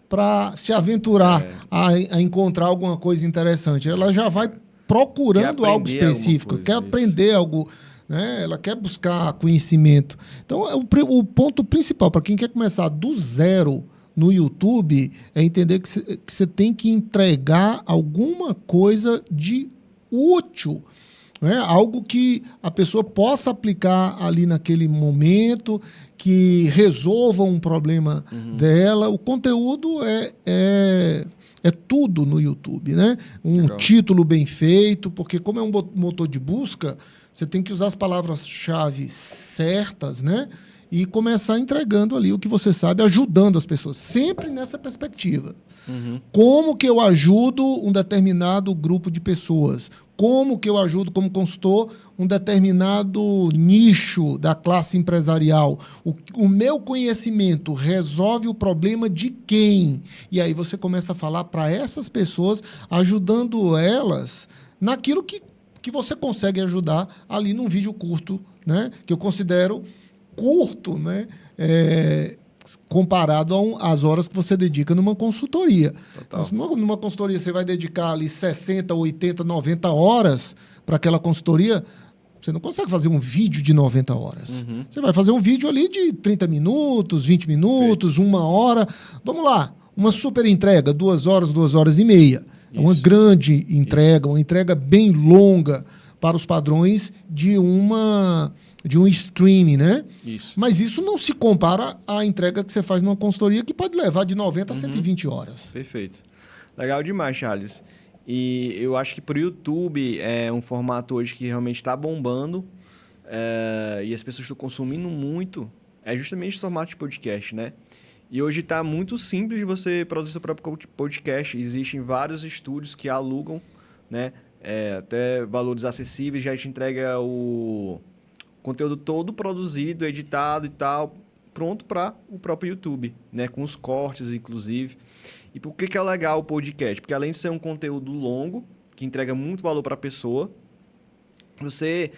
para se aventurar a encontrar alguma coisa interessante. Ela já vai procurando algo específico, quer aprender algo, né? Ela quer buscar conhecimento. Então, o ponto principal para quem quer começar do zero no YouTube é entender que você tem que entregar alguma coisa de útil, né? Algo que a pessoa possa aplicar ali naquele momento, que resolva um problema dela. O conteúdo é tudo no YouTube, né? Legal. Título bem feito, porque como é um motor de busca, você tem que usar as palavras-chave certas, né? E começar entregando ali o que você sabe, ajudando as pessoas. Sempre nessa perspectiva. Como que eu ajudo um determinado grupo de pessoas? Como que eu ajudo, como consultor, um determinado nicho da classe empresarial? O meu conhecimento resolve o problema de quem? E aí você começa a falar para essas pessoas, ajudando elas naquilo que você consegue ajudar ali num vídeo curto, né? Que eu considero curto, né? Comparado às horas que você dedica numa consultoria. Então, numa consultoria você vai dedicar ali 60, 80, 90 horas para aquela consultoria, você não consegue fazer um vídeo de 90 horas. Você vai fazer um vídeo ali de 30 minutos, 20 minutos, 1 hora. Vamos lá, uma super entrega, 2 horas, 2 horas e meia. É uma grande entrega, uma entrega bem longa para os padrões de um streaming, né? Isso. Mas isso não se compara à entrega que você faz numa consultoria que pode levar de 90 a 120 horas. Perfeito. Legal demais, Charles. E eu acho que para o YouTube é um formato hoje que realmente está bombando e as pessoas estão consumindo muito. É justamente esse formato de podcast, né? E hoje está muito simples de você produzir seu próprio podcast. Existem vários estúdios que alugam, né? Até valores acessíveis, já te entrega o conteúdo todo produzido, editado e tal, pronto para o próprio YouTube, né? Com os cortes, inclusive. E por que é legal o podcast? Porque além de ser um conteúdo longo, que entrega muito valor para a pessoa, você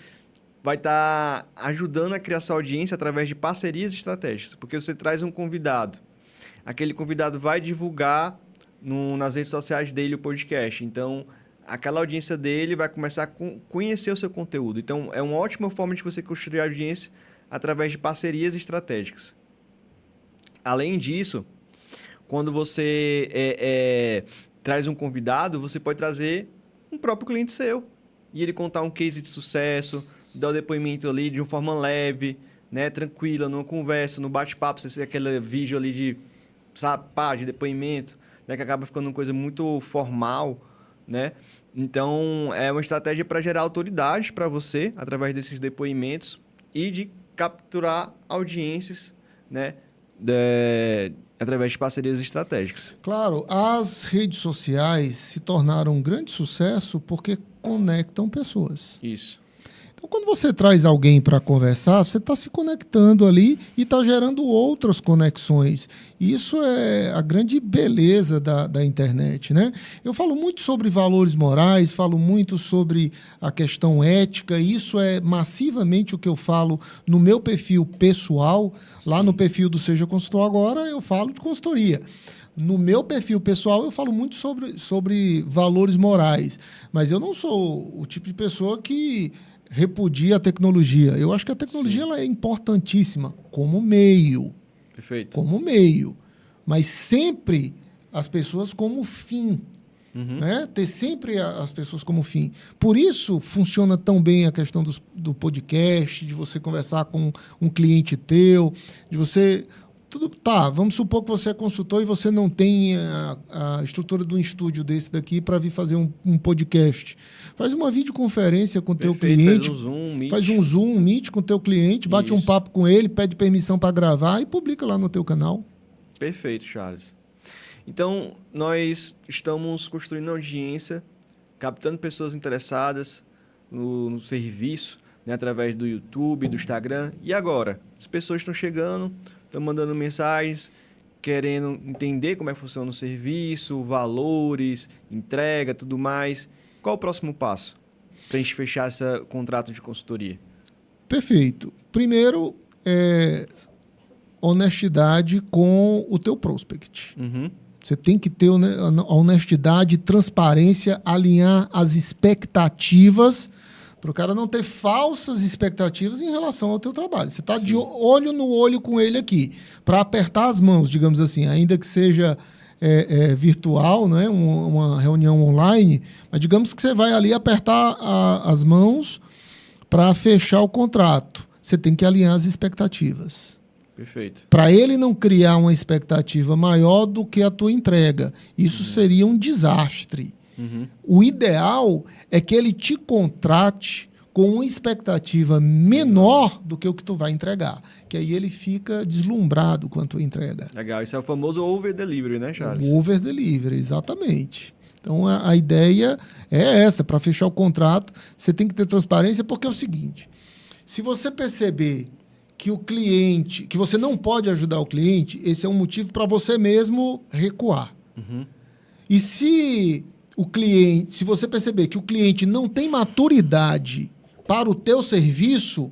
vai estar ajudando a criar sua audiência através de parcerias estratégicas. Porque você traz um convidado. Aquele convidado vai divulgar nas redes sociais dele o podcast. Então, aquela audiência dele vai começar a conhecer o seu conteúdo. Então, é uma ótima forma de você construir a audiência através de parcerias estratégicas. Além disso, quando você traz um convidado, você pode trazer um próprio cliente seu. E ele contar um case de sucesso, dar o depoimento ali de uma forma leve, né, tranquila, numa conversa, no bate-papo, você tem aquele vídeo ali de depoimento, né, que acaba ficando uma coisa muito formal, né? Então, é uma estratégia para gerar autoridade para você, através desses depoimentos, e de capturar audiências, né, através de parcerias estratégicas. Claro, as redes sociais se tornaram um grande sucesso porque conectam pessoas. Isso. Então, quando você traz alguém para conversar, você está se conectando ali e está gerando outras conexões. Isso é a grande beleza da internet, né? Eu falo muito sobre valores morais, falo muito sobre a questão ética. Isso é massivamente o que eu falo no meu perfil pessoal. Lá Sim. no perfil do Seja Consultor Agora, eu falo de consultoria. No meu perfil pessoal, eu falo muito sobre valores morais. Mas eu não sou o tipo de pessoa que repudia a tecnologia. Eu acho que a tecnologia ela é importantíssima como meio. Perfeito. Como meio. Mas sempre as pessoas como fim. Né? Ter sempre as pessoas como fim. Por isso funciona tão bem a questão do podcast, de você conversar com um cliente teu, de você... vamos supor que você é consultor e você não tem a estrutura de um estúdio desse daqui para vir fazer um podcast. Faz uma videoconferência com o teu cliente. Faz um Zoom, um Meet com o teu cliente, bate um papo com ele, pede permissão para gravar e publica lá no teu canal. Perfeito, Charles. Então, nós estamos construindo audiência, captando pessoas interessadas no serviço, né, através do YouTube, do Instagram. E agora? As pessoas estão chegando, estão mandando mensagens, querendo entender como é que funciona o serviço, valores, entrega, tudo mais. Qual o próximo passo para a gente fechar esse contrato de consultoria? Perfeito. Primeiro, honestidade com o teu prospect. Você tem que ter a honestidade, transparência, alinhar as expectativas para o cara não ter falsas expectativas em relação ao teu trabalho. Você está de olho no olho com ele aqui, para apertar as mãos, digamos assim, ainda que seja virtual, né? Uma reunião online, mas digamos que você vai ali apertar as mãos para fechar o contrato. Você tem que alinhar as expectativas. Perfeito. Para ele não criar uma expectativa maior do que a tua entrega. Isso seria um desastre. O ideal é que ele te contrate com uma expectativa menor do que o que tu vai entregar. Que aí ele fica deslumbrado com a tua entrega. Legal. Isso é o famoso over-delivery, né, Charles? O over-delivery, exatamente. Então, a ideia é essa. Para fechar o contrato, você tem que ter transparência, porque é o seguinte. Se você perceber que o cliente, que você não pode ajudar o cliente, esse é um motivo para você mesmo recuar. E se você perceber que o cliente não tem maturidade para o teu serviço,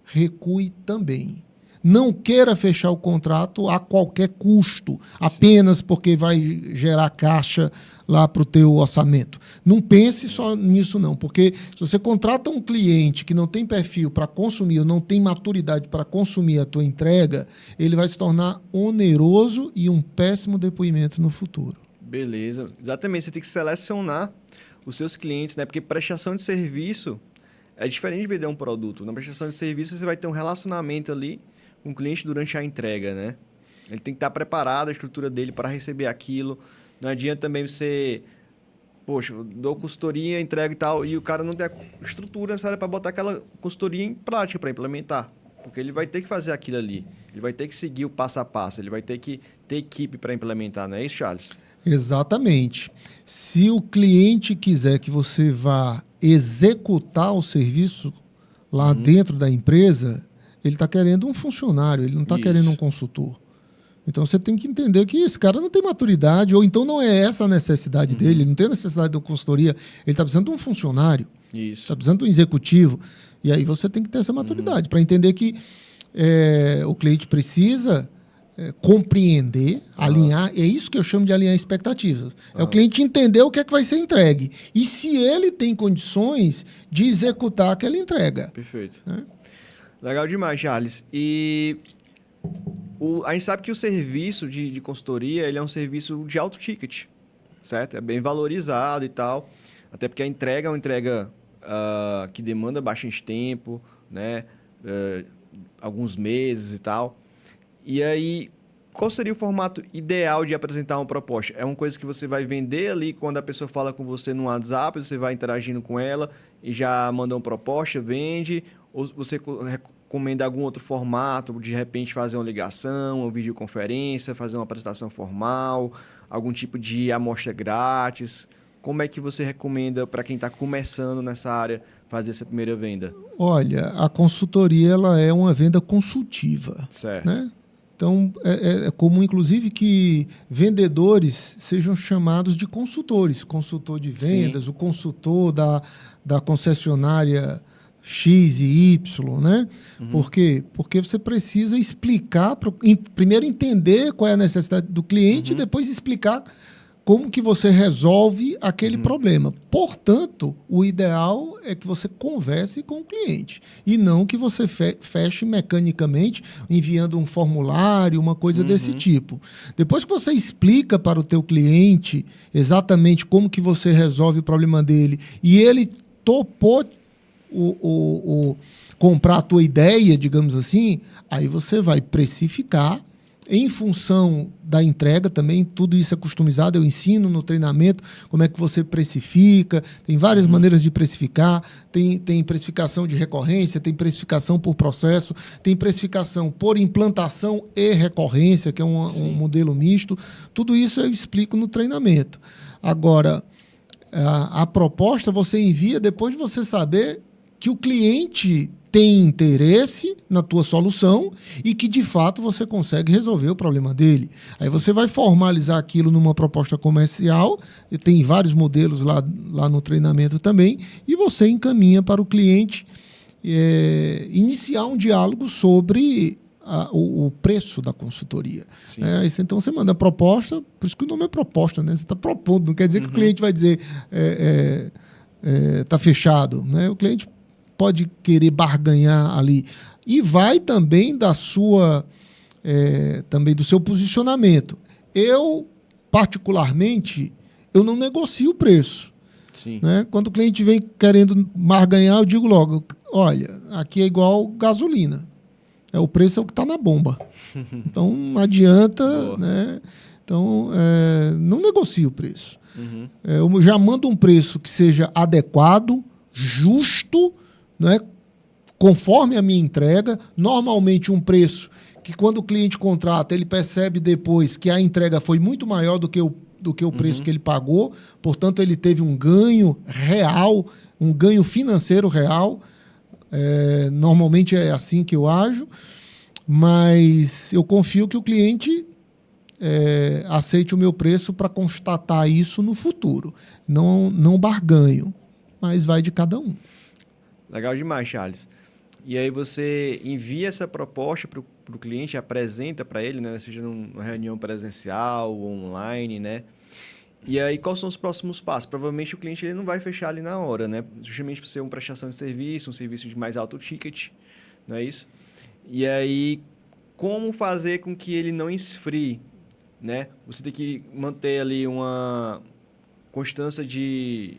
recue também. Não queira fechar o contrato a qualquer custo, apenas porque vai gerar caixa lá para o teu orçamento. Não pense só nisso, não, porque se você contrata um cliente que não tem perfil para consumir, ou não tem maturidade para consumir a tua entrega, ele vai se tornar oneroso e um péssimo depoimento no futuro. Beleza. Exatamente, você tem que selecionar os seus clientes, né? Porque prestação de serviço é diferente de vender um produto. Na prestação de serviço, você vai ter um relacionamento ali com o cliente durante a entrega, né? Ele tem que estar preparado, a estrutura dele para receber aquilo. Não adianta também você... Poxa, eu dou consultoria, entrega e tal, e o cara não tem a estrutura necessária para botar aquela consultoria em prática, para implementar. Porque ele vai ter que fazer aquilo ali. Ele vai ter que seguir o passo a passo. Ele vai ter que ter equipe para implementar, não é isso, Charles? Exatamente. Se o cliente quiser que você vá executar o serviço lá dentro da empresa, ele está querendo um funcionário, ele não está querendo um consultor. Então você tem que entender que esse cara não tem maturidade, ou então não é essa a necessidade dele, ele não tem necessidade de uma consultoria, ele está precisando de um funcionário, está precisando de um executivo. E aí você tem que ter essa maturidade para entender que o cliente precisa compreender, alinhar, é isso que eu chamo de alinhar expectativas. É o cliente entender o que é que vai ser entregue. E se ele tem condições de executar aquela entrega. Perfeito. Né? Legal demais, Charles. E a gente sabe que o serviço de consultoria ele é um serviço de alto ticket, certo? É bem valorizado e tal. Até porque a entrega é uma entrega que demanda bastante tempo, né? Alguns meses e tal. E aí, qual seria o formato ideal de apresentar uma proposta? É uma coisa que você vai vender ali quando a pessoa fala com você no WhatsApp, você vai interagindo com ela e já manda uma proposta, vende? Ou você recomenda algum outro formato, de repente fazer uma ligação, uma videoconferência, fazer uma apresentação formal, algum tipo de amostra grátis? como é que você recomenda para quem está começando nessa área fazer essa primeira venda? Olha, a consultoria ela é uma venda consultiva, Certo. né? Então, é comum, inclusive, que vendedores sejam chamados de consultores. Consultor de vendas, o consultor da concessionária X e Y, né? Por quê? Porque você precisa explicar, primeiro entender qual é a necessidade do cliente e depois explicar como que você resolve aquele problema. Portanto, o ideal é que você converse com o cliente e não que você feche mecanicamente enviando um formulário, uma coisa desse tipo. Depois que você explica para o teu cliente exatamente como que você resolve o problema dele e ele topou comprar a tua ideia, digamos assim, aí você vai precificar em função da entrega também, tudo isso é customizado, eu ensino no treinamento como é que você precifica, tem várias maneiras de precificar, tem precificação de recorrência, tem precificação por processo, tem precificação por implantação e recorrência, que é um modelo misto, tudo isso eu explico no treinamento. Agora, a proposta você envia depois de você saber que o cliente tem interesse na tua solução e que, de fato, você consegue resolver o problema dele. Aí você vai formalizar aquilo numa proposta comercial, e tem vários modelos lá no treinamento também, e você encaminha para o cliente iniciar um diálogo sobre o preço da consultoria. Então, você manda a proposta, por isso que o nome é proposta, né? Você está propondo, não quer dizer que o cliente vai dizer está fechado. Né? O cliente pode querer barganhar ali. E vai também também do seu posicionamento. Eu, particularmente, eu não negocio o preço. Sim. Né? Quando o cliente vem querendo barganhar, eu digo logo, olha, aqui é igual gasolina. O preço é o que está na bomba. Então, não adianta, né? Então, não negocio o preço. Eu já mando um preço que seja adequado, justo, né? Conforme a minha entrega, normalmente um preço que quando o cliente contrata, ele percebe depois que a entrega foi muito maior do que o preço que ele pagou, portanto ele teve um ganho real, um ganho financeiro real. Normalmente é assim que eu ajo, mas eu confio que o cliente aceite o meu preço para constatar isso no futuro. Não barganho, mas vai de cada um. Legal demais, Charles. E aí você envia essa proposta para o cliente, apresenta para ele, né? Seja numa reunião presencial ou online, né? E aí, quais são os próximos passos? Provavelmente o cliente ele não vai fechar ali na hora, né? Justamente por ser uma prestação de serviço, um serviço de mais alto ticket, não é isso? E aí, como fazer com que ele não esfrie, né? Você tem que manter ali uma constância de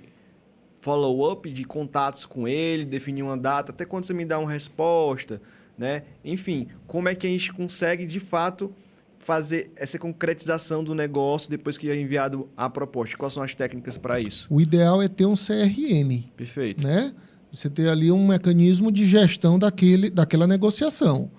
follow-up, de contatos com ele, definir uma data, até quando você me dá uma resposta, né? Enfim, como é que a gente consegue, de fato, fazer essa concretização do negócio depois que é enviado a proposta? Quais são as técnicas para isso? O ideal é ter um CRM. Perfeito. Né? Você ter ali um mecanismo de gestão daquela negociação.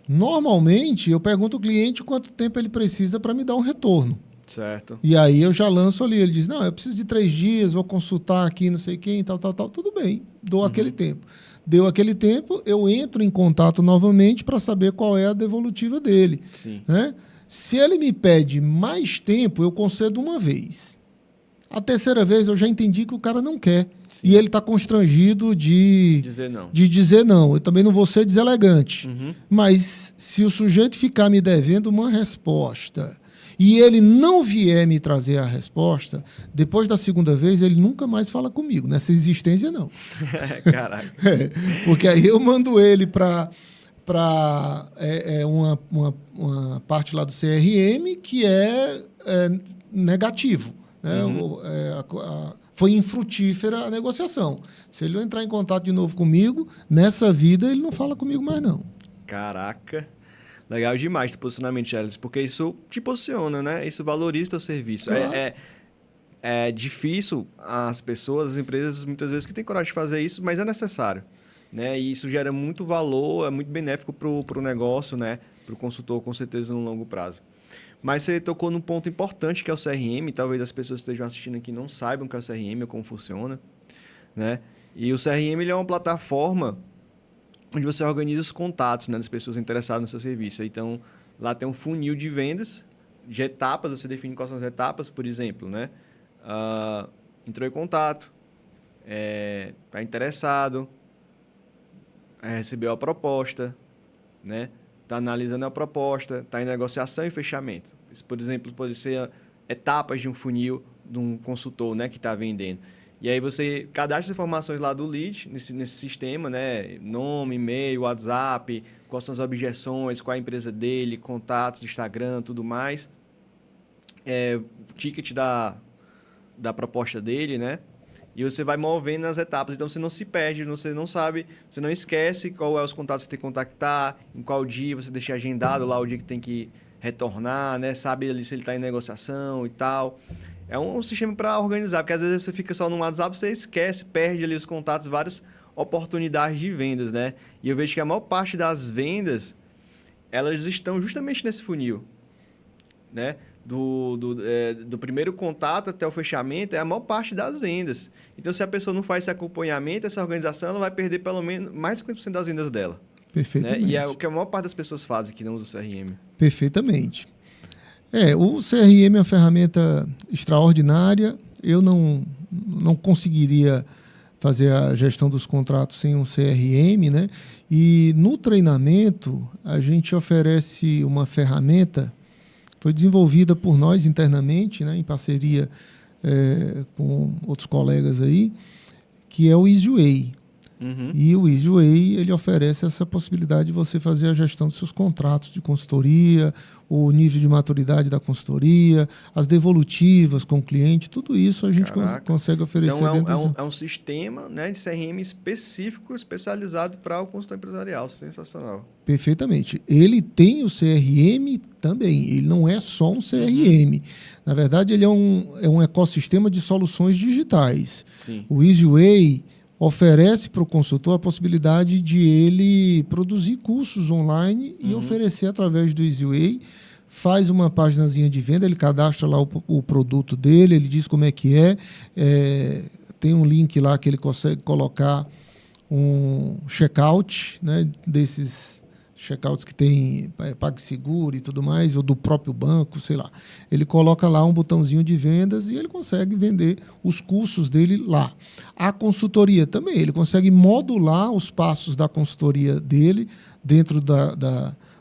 Normalmente, eu pergunto ao cliente quanto tempo ele precisa para me dar um retorno. Certo. E aí eu já lanço ali. Ele diz, não, eu preciso de 3 dias, vou consultar aqui, não sei quem, tal. Tudo bem, dou aquele tempo. Deu aquele tempo, eu entro em contato novamente para saber qual é a devolutiva dele. Sim. Né? Se ele me pede mais tempo, eu concedo uma vez. A terceira vez eu já entendi que o cara não quer. Sim. E ele está constrangido de dizer não. Eu também não vou ser deselegante. Mas se o sujeito ficar me devendo uma resposta e ele não vier me trazer a resposta, depois da segunda vez ele nunca mais fala comigo. Nessa existência, não. Caraca. Porque aí eu mando ele para uma parte lá do CRM que é negativo. Né? Foi infrutífera a negociação. Se ele entrar em contato de novo comigo, nessa vida ele não fala comigo mais, não. Caraca. Legal demais esse posicionamento, Charles, porque isso te posiciona, né? Isso valoriza o teu serviço. Claro. É difícil as pessoas, as empresas, muitas vezes, que têm coragem de fazer isso, mas é necessário. Né? E isso gera muito valor, é muito benéfico para o negócio, né? Para o consultor, com certeza, no longo prazo. Mas você tocou num ponto importante que é o CRM. Talvez as pessoas que estejam assistindo aqui não saibam o que é o CRM ou como funciona, né? E o CRM ele é uma plataforma onde você organiza os contatos, né, das pessoas interessadas no seu serviço. Então, lá tem um funil de vendas, de etapas, você define quais são as etapas, por exemplo, né? Entrou em contato, está interessado, recebeu a proposta, né? Está analisando a proposta, está em negociação e fechamento. Isso, por exemplo, pode ser etapas de um funil de um consultor, né, que está vendendo. E aí você cadastra as informações lá do lead, nesse sistema, né? Nome, e-mail, WhatsApp, quais são as objeções, qual é a empresa dele, contatos, Instagram, tudo mais. Ticket da proposta dele, né? E você vai movendo nas etapas, então você não se perde, você não sabe, você não esquece qual é os contatos que você tem que contactar, em qual dia você deixa agendado lá o dia que tem que retornar, né? Sabe ali se ele está em negociação e tal. É um sistema para organizar, porque às vezes você fica só no WhatsApp, você esquece, perde ali os contatos, várias oportunidades de vendas, né? E eu vejo que a maior parte das vendas, elas estão justamente nesse funil, né? Do primeiro contato até o fechamento é a maior parte das vendas. Então, se a pessoa não faz esse acompanhamento, essa organização, ela vai perder pelo menos mais de 50% das vendas dela. Perfeitamente. Né? E é o que a maior parte das pessoas fazem que não usa o CRM. Perfeitamente. O CRM é uma ferramenta extraordinária. Eu não conseguiria fazer a gestão dos contratos sem um CRM, né? E no treinamento, a gente oferece uma ferramenta, foi desenvolvida por nós internamente, né, em parceria com outros colegas aí, que é o EasyWay. Uhum. E o EasyWay, ele oferece essa possibilidade de você fazer a gestão dos seus contratos de consultoria, o nível de maturidade da consultoria, as devolutivas com o cliente, tudo isso a gente consegue oferecer então, dentro é um sistema, né, de CRM específico, especializado para o consultor empresarial. Sensacional. Perfeitamente. Ele tem o CRM também, ele não é só um CRM. Uhum. Na verdade, ele é um ecossistema de soluções digitais. Sim. O EasyWay oferece para o consultor a possibilidade de ele produzir cursos online e oferecer através do EasyWay. Faz uma paginazinha de venda, ele cadastra lá o produto dele, ele diz como é que tem um link lá que ele consegue colocar um checkout, né, desses checkouts que tem PagSeguro e tudo mais, ou do próprio banco, sei lá. Ele coloca lá um botãozinho de vendas e ele consegue vender os cursos dele lá. A consultoria também, ele consegue modular os passos da consultoria dele dentro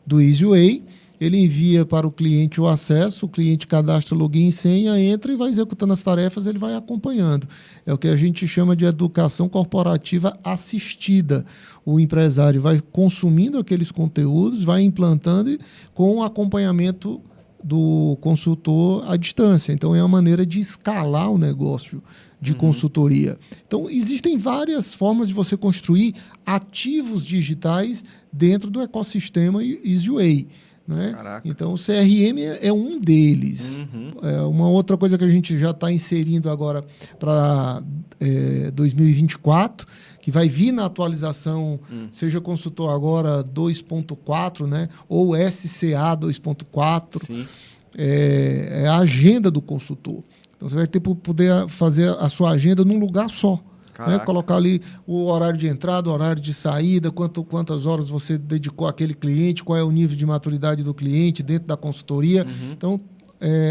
do EasyWay. Ele envia para o cliente o acesso, o cliente cadastra login e senha, entra e vai executando as tarefas, ele vai acompanhando. É o que a gente chama de educação corporativa assistida. O empresário vai consumindo aqueles conteúdos, vai implantando com o acompanhamento do consultor à distância. Então, é uma maneira de escalar o negócio de consultoria. Então, existem várias formas de você construir ativos digitais dentro do ecossistema EasyWay. Né? Então, o CRM é um deles. Uma outra coisa que a gente já está inserindo agora para 2024, que vai vir na atualização, seja consultor agora 2.4, né? Ou SCA 2.4, é a agenda do consultor. Então, você vai poder fazer a sua agenda num lugar só. Né? Colocar ali o horário de entrada, o horário de saída, quantas horas você dedicou àquele cliente, qual é o nível de maturidade do cliente dentro da consultoria. Então,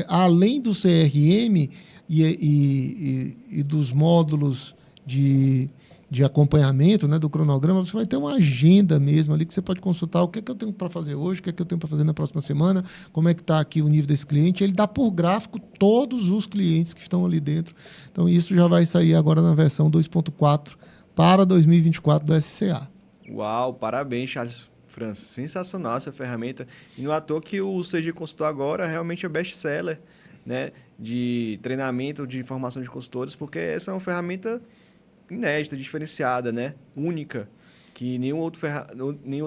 além do CRM e dos módulos de acompanhamento, né, do cronograma, você vai ter uma agenda mesmo ali que você pode consultar o que é que eu tenho para fazer hoje, o que é que eu tenho para fazer na próxima semana, como é que está aqui o nível desse cliente. Ele dá por gráfico todos os clientes que estão ali dentro. Então, isso já vai sair agora na versão 2.4 para 2024 do SCA. Uau, parabéns, Charles França. Sensacional essa ferramenta. E não é à toa que o CG Consultor agora realmente é best-seller, né, de treinamento, de formação de consultores, porque essa é uma ferramenta inédita, diferenciada, né? Única, que nenhum outro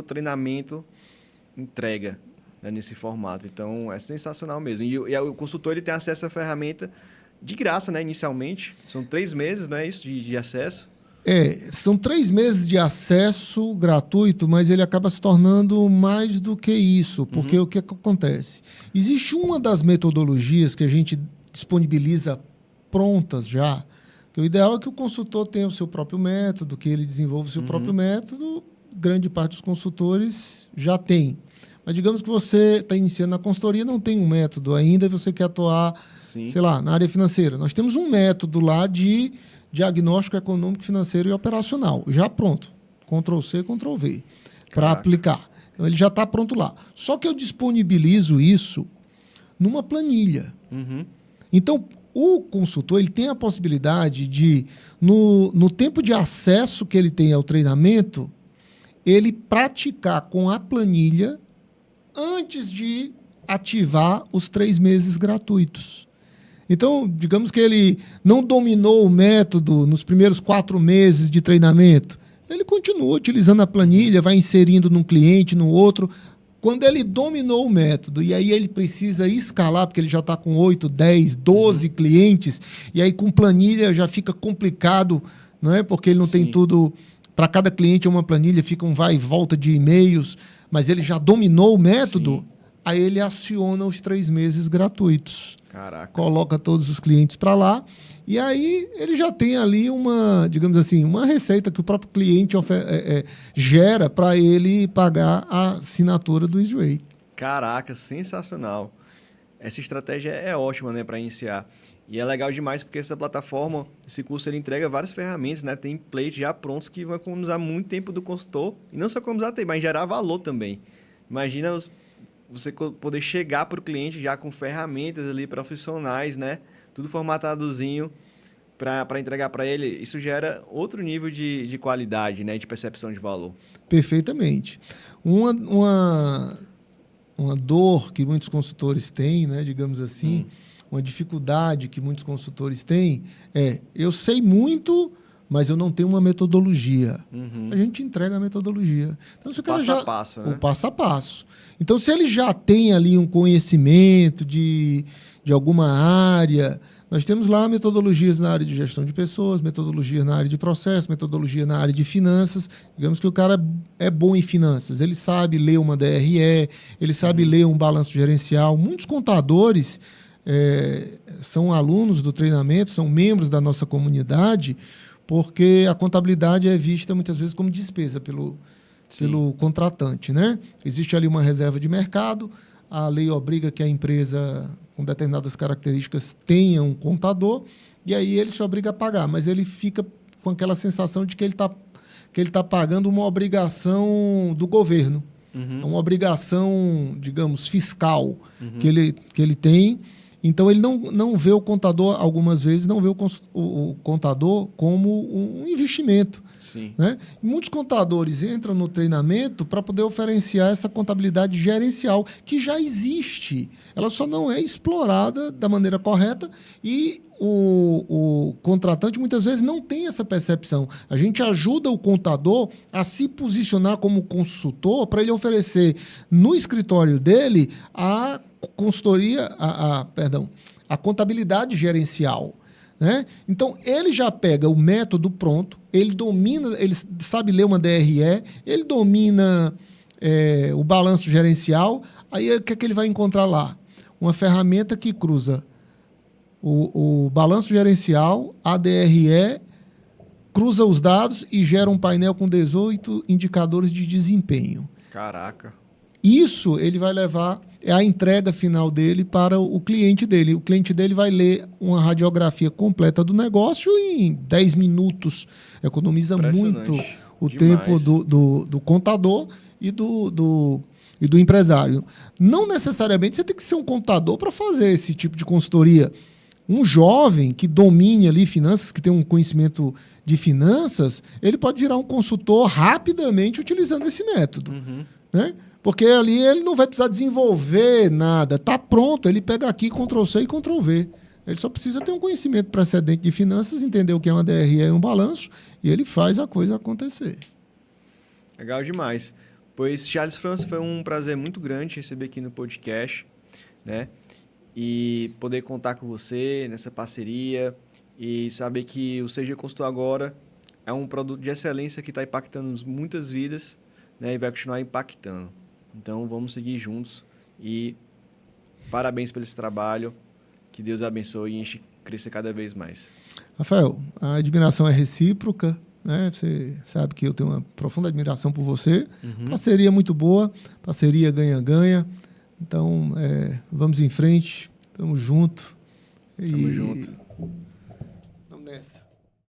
treinamento entrega, né, nesse formato. Então, é sensacional mesmo. E o consultor ele tem acesso à ferramenta de graça, né? Inicialmente. São 3 meses, não é isso? De acesso. São 3 meses de acesso gratuito, mas ele acaba se tornando mais do que isso, porque o que acontece? Existe uma das metodologias que a gente disponibiliza prontas já, que o ideal é que o consultor tenha o seu próprio método, que ele desenvolva o seu próprio método, grande parte dos consultores já tem. Mas digamos que você está iniciando na consultoria, não tem um método ainda e você quer atuar, sei lá, na área financeira. Nós temos um método lá de diagnóstico econômico, financeiro e operacional. Já pronto. Ctrl+C, Ctrl+V. Para aplicar. Então, ele já está pronto lá. Só que eu disponibilizo isso numa planilha. Então, o consultor ele tem a possibilidade de, no tempo de acesso que ele tem ao treinamento, ele praticar com a planilha antes de ativar os 3 meses gratuitos. Então, digamos que ele não dominou o método nos primeiros 4 meses de treinamento. Ele continua utilizando a planilha, vai inserindo num cliente, no outro. Quando ele dominou o método, e aí ele precisa escalar, porque ele já está com 8, 10, 12 clientes, e aí com planilha já fica complicado, não é? Porque ele não tem tudo. Para cada cliente é uma planilha, fica um vai e volta de e-mails, mas ele já dominou o método, aí ele aciona os 3 meses gratuitos. Caraca. Coloca todos os clientes para lá, e aí ele já tem ali uma, digamos assim, uma receita que o próprio cliente gera para ele pagar a assinatura do Easyway. Caraca, sensacional. Essa estratégia é ótima, né, para iniciar. E é legal demais porque essa plataforma, esse curso, ele entrega várias ferramentas, né? Tem templates já prontos que vão economizar muito tempo do consultor. E não só economizar tempo, mas gerar valor também. Imagina você poder chegar para o cliente já com ferramentas ali profissionais, né? Tudo formatadozinho para entregar para ele. Isso gera outro nível de qualidade, né? De percepção de valor. Perfeitamente. Uma dor que muitos consultores têm, né? Digamos assim, uma dificuldade que muitos consultores têm eu sei muito, mas eu não tenho uma metodologia. A gente entrega a metodologia. Então, se o cara passo a passo, né? O passo a passo. Então, se ele já tem ali um conhecimento de alguma área, nós temos lá metodologias na área de gestão de pessoas, metodologia na área de processo, metodologia na área de finanças. Digamos que o cara é bom em finanças, ele sabe ler uma DRE, ele sabe ler um balanço gerencial. Muitos contadores são alunos do treinamento, são membros da nossa comunidade, porque a contabilidade é vista muitas vezes como despesa pelo contratante, né? Existe ali uma reserva de mercado, a lei obriga que a empresa com determinadas características tenha um contador, e aí ele se obriga a pagar, mas ele fica com aquela sensação de que ele está pagando uma obrigação do governo, uma obrigação, digamos, fiscal que ele tem. Então, ele não vê o contador, algumas vezes, não vê o contador como um investimento. Né? E muitos contadores entram no treinamento para poder oferenciar essa contabilidade gerencial, que já existe. Ela só não é explorada da maneira correta e o contratante, muitas vezes, não tem essa percepção. A gente ajuda o contador a se posicionar como consultor para ele oferecer no escritório dele a consultoria, a contabilidade gerencial. Né? Então, ele já pega o método pronto, ele domina, ele sabe ler uma DRE, ele domina o balanço gerencial, aí o que é que ele vai encontrar lá? Uma ferramenta que cruza o balanço gerencial, a DRE, cruza os dados e gera um painel com 18 indicadores de desempenho. Caraca! Isso ele vai levar a entrega final dele para o cliente dele. O cliente dele vai ler uma radiografia completa do negócio em 10 minutos. Economiza muito o tempo do contador e do empresário. Não necessariamente você tem que ser um contador para fazer esse tipo de consultoria. Um jovem que domine ali finanças, que tem um conhecimento de finanças, ele pode virar um consultor rapidamente utilizando esse método. Né? Porque ali ele não vai precisar desenvolver nada. Está pronto, ele pega aqui Ctrl+C e Ctrl+V. Ele só precisa ter um conhecimento precedente de finanças, entender o que é uma DRE e um balanço, e ele faz a coisa acontecer. Legal demais. Pois, Charles França, foi um prazer muito grande receber aqui no podcast, né? E poder contar com você nessa parceria e saber que o CG Consultor agora é um produto de excelência que está impactando muitas vidas, né? E vai continuar impactando. Então, vamos seguir juntos e parabéns pelo esse trabalho. Que Deus abençoe e enche crescer cada vez mais. Rafael, a admiração é recíproca, né? Você sabe que eu tenho uma profunda admiração por você. Parceria muito boa, parceria ganha-ganha. Então, vamos em frente, tamo junto. Tamo junto. Vamos nessa.